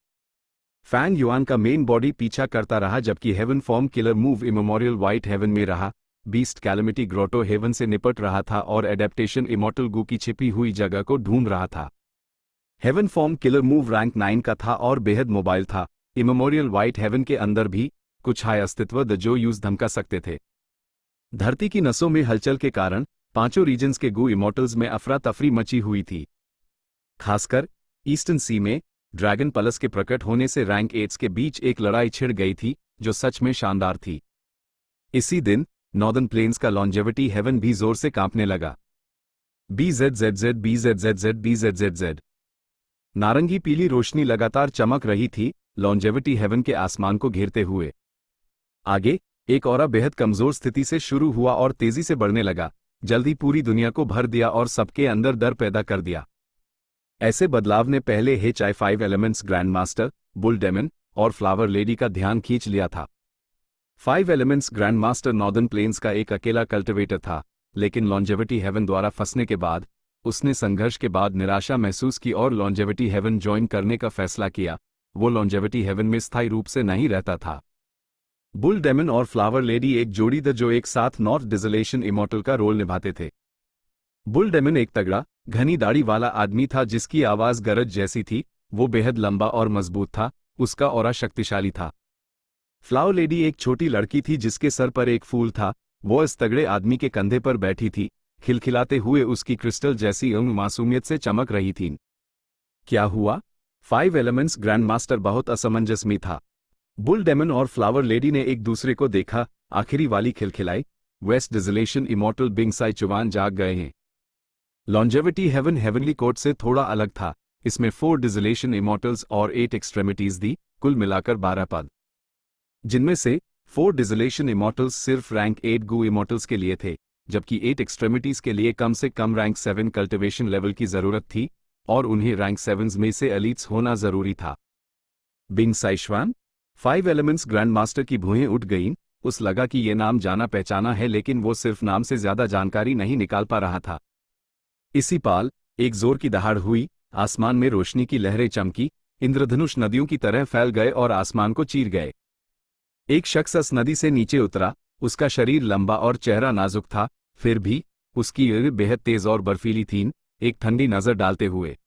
फैंग युआन का मेन बॉडी पीछा करता रहा जबकि heaven form killer move immemorial white heaven में रहा। बीस्ट कैलेमिटी ग्रोटो हेवन से निपट रहा था और एडेप्टेशन इमॉर्टल गू की छिपी हुई जगह को ढूंढ रहा था। Heaven form killer move rank 9 का था और बेहद मोबाइल था। इमेमोरियल व्हाइट हेवन के अंदर भी कुछ हाई अस्तित्व जो यूज धमका सकते थे। धरती की नसों में हलचल के कारण पांचों रीजन्स के गू इमॉर्टल्स में अफरा तफरी मची हुई थी। खासकर ईस्टर्न सी में ड्रैगन पैलेस के प्रकट होने से रैंक 8 के बीच एक लड़ाई छिड़ गई थी जो सच में शानदार थी। इसी दिन नॉर्दर्न प्लेन्स का लॉन्जेविटी हेवन भी जोर से कांपने लगा। BZZZ BZZZ BZZZ नारंगी पीली रोशनी लगातार चमक रही थी, लॉन्जेविटी हेवन के आसमान को घेरते हुए। आगे एक और बेहद कमजोर स्थिति से शुरू हुआ और तेजी से बढ़ने लगा। जल्दी पूरी दुनिया को भर दिया और सबके अंदर डर पैदा कर दिया। ऐसे बदलाव ने पहले HI5 elements grand master, bull demon और फ्लावर लेडी का ध्यान खींच लिया था। 5 elements grand master northern plains का एक अकेला कल्टिवेटर था, लेकिन लॉन्जेविटी हेवन द्वारा फंसने के बाद उसने संघर्ष के बाद निराशा महसूस की और लॉन्जेविटी हेवन ज्वाइन करने का फैसला किया। वो लॉन्जेविटी हेवन में स्थायी रूप से नहीं रहता था। बुल डेमन और फ्लावर लेडी एक जोड़ी थे जो एक साथ नॉर्थ डिजोलेशन इमॉर्टल का रोल निभाते थे। बुल डेमन एक तगड़ा, घनी दाढ़ी वाला आदमी था जिसकी आवाज गरज जैसी थी। वो बेहद लंबा और मजबूत था, उसका ऑरा शक्तिशाली था। फ्लावर लेडी एक छोटी लड़की थी जिसके सर पर एक फूल था। वो इस तगड़े आदमी के कंधे पर बैठी थी, खिलखिलाते हुए उसकी क्रिस्टल जैसी अंग मासूमियत से चमक रही थी। क्या हुआ? 5 एलिमेंट्स ग्रैंड मास्टर बहुत असमंजस में था। बुल डेमन और फ्लावर लेडी ने एक दूसरे को देखा, आखिरी वाली खिलखिलाई। वेस्ट डिजलेशन इमॉर्टल बिंग साई चुवान जाग गए हैं। लॉन्जेविटी हेवन हेवनली कोर्ट से थोड़ा अलग था। इसमें 4 डिजलेशन इमॉर्टल्स और 8 एक्सट्रेमिटीज दी, कुल मिलाकर 12 पद, जिनमें से 4 डिजलेशन इमॉर्टल्स सिर्फ रैंक 8 गू इमॉर्टल्स के लिए थे, जबकि 8 एक्सट्रेमिटीज के लिए कम से कम रैंक 7 कल्टिवेशन लेवल की जरूरत थी और उन्हें रैंक 7 में से एलीट्स होना जरूरी था। Bing Sai Chuan 5 elements grand master की भुएं उठ गईं। उस लगा कि ये नाम जाना पहचाना है, लेकिन वो सिर्फ नाम से ज्यादा जानकारी नहीं निकाल पा रहा था। इसी पाल एक जोर की दहाड़ हुई, आसमान में रोशनी की लहरें चमकी, इंद्रधनुष नदियों की तरह फैल गए और आसमान को चीर गए। एक शख्स उस नदी से नीचे उतरा। उसका शरीर लंबा और चेहरा नाजुक था, फिर भी उसकी आंखें बेहद तेज और बर्फीली थीं, एक ठंडी नजर डालते हुए।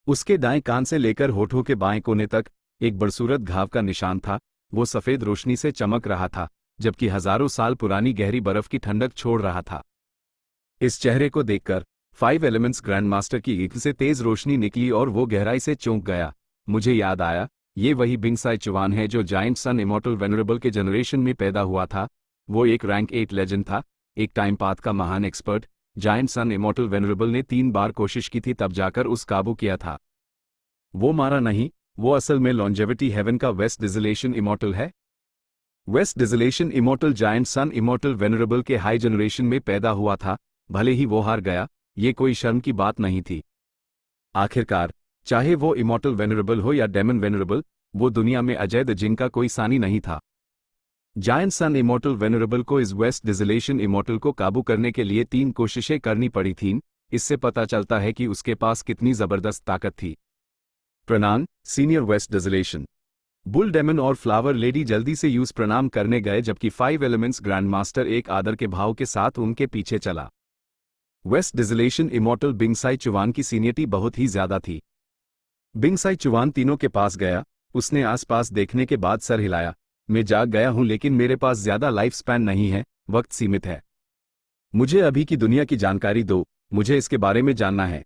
उसके दाएं कान से लेकर होठों के बाएं कोने तक एक बदसूरत घाव का निशान था। वो सफेद रोशनी से चमक रहा था, जबकि हजारों साल पुरानी गहरी बर्फ की ठंडक छोड़ रहा था। इस चेहरे को देखकर 5 एलिमेंट्स ग्रैंड मास्टर की आंख से तेज रोशनी निकली और वो गहराई से चौंक गया। मुझे याद आया, ये वही बिंग साई चुवान है जो जायंट सन इमॉर्टल वेनरेबल के जनरेशन में पैदा हुआ था। वो एक रैंक 8 लेजेंड था, एक टाइम पाथ का महान एक्सपर्ट। जायंट सन इमॉर्टल वेनरेबल ने 3 बार कोशिश की थी, तब जाकर उस काबू किया था। वो मारा नहीं, वो असल में लॉन्जेविटी हेवन का वेस्ट डिजलेशन इमॉर्टल है। वेस्ट डिजलेशन इमॉर्टल जायंट सन इमॉर्टल वेनरेबल के हाई जनरेशन में पैदा हुआ था। भले ही वो हार गया, ये कोई शर्म की बात नहीं थी। आखिरकार, चाहे वो इमॉर्टल वेनरेबल हो या डेमन वेनरेबल, वो दुनिया में अजैद जिनका कोई सानी नहीं था। जायंट सन इमॉर्टल वेनरेबल को इस वेस्ट डिजलेशन इमॉर्टल को काबू करने के लिए 3 कोशिशें करनी पड़ी थीं। इससे पता चलता है कि उसके पास कितनी जबरदस्त ताकत थी। प्रणाम, सीनियर वेस्ट डिजलेशन। बुल डेमन और फ्लावर लेडी जल्दी से यूज प्रणाम करने गए, जबकि 5 एलिमेंट्स ग्रैंड मास्टर एक आदर के भाव के साथ उनके पीछे चला। वेस्ट डिजलेशन इमॉर्टल बिंग साई चुवान की सीनियरिटी बहुत ही ज्यादा थी। बिंग साई चुवान तीनों के पास गया। उसने आसपास देखने के बाद सर हिलाया। मैं जाग गया हूं, लेकिन मेरे पास ज्यादा लाइफ स्पैन नहीं है, वक्त सीमित है। मुझे अभी की दुनिया की जानकारी दो, मुझे इसके बारे में जानना है।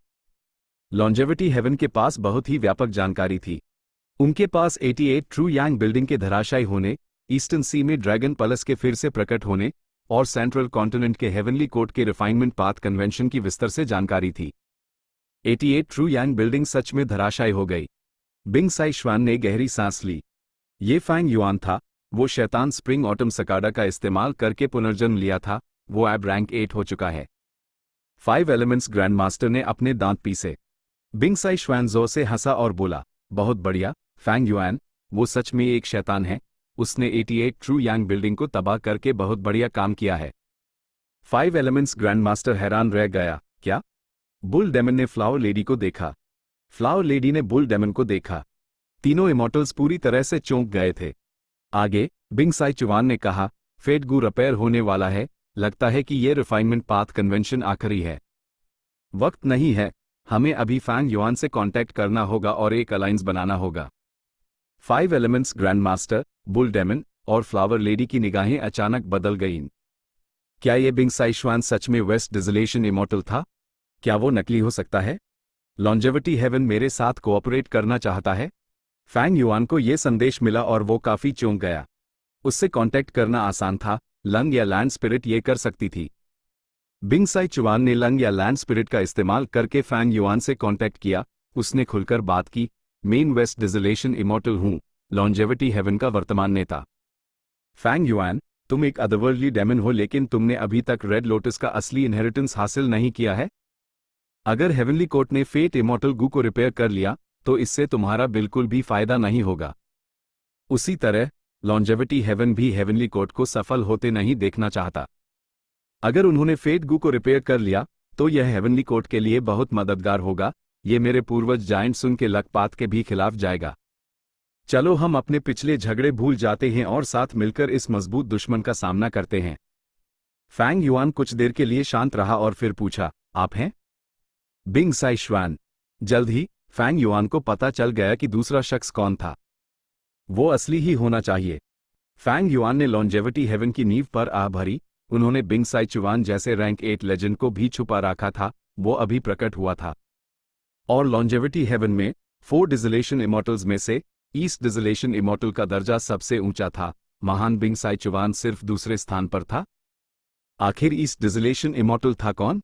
लॉन्जेविटी हेवन के पास बहुत ही व्यापक जानकारी थी। उनके पास 88 ट्रू यांग बिल्डिंग के धराशायी होने, ईस्टर्न सी में ड्रैगन पलस के फिर से प्रकट होने और सेंट्रल कॉन्टिनेंट के हेवनली कोर्ट के रिफाइनमेंट पाथ कन्वेंशन की विस्तार से जानकारी थी। 88 ट्रू यांग बिल्डिंग सच में धराशायी हो गई। बिंग साई चुवान ने गहरी सांस ली। ये फैंग युआन था, वो शैतान स्प्रिंग ऑटम सकाडा का इस्तेमाल करके पुनर्जन्म लिया था। वो अब रैंक 8 हो चुका है। 5 एलिमेंट्स ग्रैंड मास्टर ने अपने दांत पीसे। बिंग साई चुवान जोर से हंसा और बोला, बहुत बढ़िया फैंग युआन, वो सच में एक शैतान है। उसने 88 ट्रू यांग बिल्डिंग को तबाह करके बहुत बढ़िया काम किया है। 5 एलिमेंट्स ग्रैंड मास्टर हैरान रह गया। क्या? बुल डेमन ने फ्लावर लेडी को देखा। फ्लावर लेडी ने बुल डेमन को देखा। तीनों इमॉर्टल्स पूरी तरह से चौंक गए थे। आगे बिंग साई चुवान ने कहा, फेट गू रिपेयर होने वाला है, लगता है कि ये रिफाइनमेंट पाथ कन्वेंशन आखिरी है। वक्त नहीं है, हमें अभी फैंग युआन से कांटेक्ट करना होगा और एक अलायंस बनाना होगा। 5 elements grand master, bull demon और फ्लावर लेडी की निगाहें अचानक बदल गईं। क्या ये बिंग साई चुवान सच में वेस्ट डिजलेशन इमॉर्टल था? क्या वो नकली हो सकता है? लॉन्जेविटी हेवन मेरे साथ कोऑपरेट करना चाहता है? फैंग युआन को यह संदेश मिला और वो काफी चौंक गया। उससे कांटेक्ट करना आसान था, लंग या लैंड स्पिरिट ये कर सकती थी। बिंग साई चुवान ने लंग या लैंड स्पिरिट का इस्तेमाल करके फैंग युआन से कांटेक्ट किया। उसने खुलकर बात की, मेन वेस्ट डिजलेशन इमॉर्टल हूं, लॉन्जेविटी हेवन का वर्तमान नेता। फैंग युआन, तुम एक अदरवर्ल्डली डेमन हो, लेकिन तुमने अभी तक रेड लोटस का असली इनहेरिटेंस हासिल नहीं किया है। अगर हेवनली कोर्ट ने फेट इमॉर्टल गू को रिपेयर कर लिया, तो इससे तुम्हारा बिल्कुल भी फायदा नहीं होगा। उसी तरह लॉन्जेविटी हेवन भी हेवनली कोर्ट को सफल होते नहीं देखना चाहता। अगर उन्होंने फेट गू को रिपेयर कर लिया, तो यह हेवनली कोर्ट के लिए बहुत मददगार होगा। ये मेरे पूर्वज जायंट सुन के लकपात के भी खिलाफ जाएगा। चलो हम अपने पिछले झगड़े भूल जाते हैं और साथ मिलकर इस मजबूत दुश्मन का सामना करते हैं। फैंग युआन कुछ देर के लिए शांत रहा और फिर पूछा, आप हैं? Bing Sai चुवान। जल्द ही फैंग युआन को पता चल गया कि दूसरा शख्स कौन था। वो असली ही होना चाहिए। फैंग युआन ने लॉन्जेविटी हेवन की नींव पर आह भरी। उन्होंने बिंग साई चुवान जैसे रैंक 8 लेजेंड को भी छुपा रखा था, वो अभी प्रकट हुआ था। और लॉन्जेविटी हेवन में 4 डिजिलेशन इमॉर्टल्स में से ईस्ट डिजिलेशन इमॉर्टल का दर्जा सबसे ऊंचा था, महान बिंग साइचुआन सिर्फ दूसरे स्थान पर था। आखिर ईस्ट डिजिलेशन इमॉर्टल था कौन?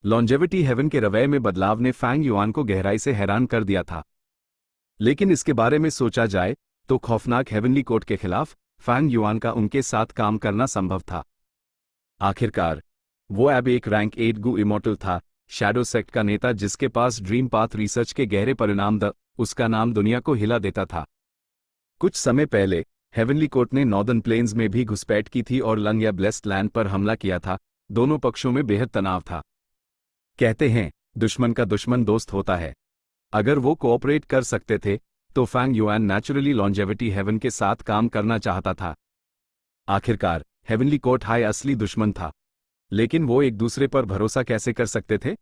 लॉन्जेविटी हेवन के रवैये में बदलाव ने फैंग युआन को गहराई से हैरान कर दिया था। लेकिन इसके बारे में सोचा जाए तो खौफनाक हेवनली कोड के खिलाफ फैंग युआन का उनके साथ काम करना संभव था। आखिरकार वो अब एक रैंक 8 गु इमॉर्टल था, शैडो सेक्ट का नेता जिसके पास ड्रीम पाथ रिसर्च के गहरे परिणाम उसका नाम दुनिया को हिला देता था। कुछ समय पहले हेवनली कोर्ट ने नॉर्दर्न प्लेन्स में भी घुसपैठ की थी और लंग या ब्लेस्ड लैंड पर हमला किया था। दोनों पक्षों में बेहद तनाव था। कहते हैं दुश्मन का दुश्मन दोस्त होता है। अगर वो कोऑपरेट कर सकते थे तो Fang Yuan naturally longevity heaven के साथ काम करना चाहता था। आखिरकार हेवनली कोर्ट हाई असली दुश्मन था, लेकिन वो एक दूसरे पर भरोसा कैसे कर सकते थे?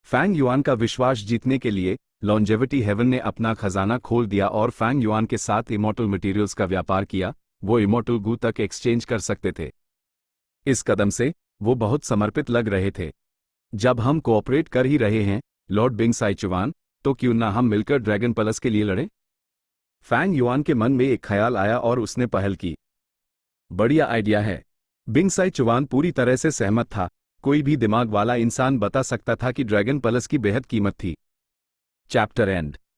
फैंग युआन का विश्वास जीतने के लिए लॉन्जेविटी हेवन ने अपना खजाना खोल दिया और फैंग युआन के साथ इमॉर्टल मटेरियल्स का व्यापार किया। वो इमॉर्टल गु तक एक्सचेंज कर सकते थे। इस कदम से वो बहुत समर्पित लग रहे थे। जब हम कोऑपरेट कर ही रहे हैं लॉर्ड बिंग साइचुआन, तो क्यों ना हम मिलकर ड्रैगन प्लस के लिए लड़ें? फैंग युआन के मन में एक ख्याल आया और उसने पहल की। बढ़िया आइडिया है। बिंग साइचुआन पूरी तरह से सहमत था। कोई भी दिमाग वाला इंसान बता सकता था कि ड्रैगन प्लस की बेहद कीमत थी। Chapter and.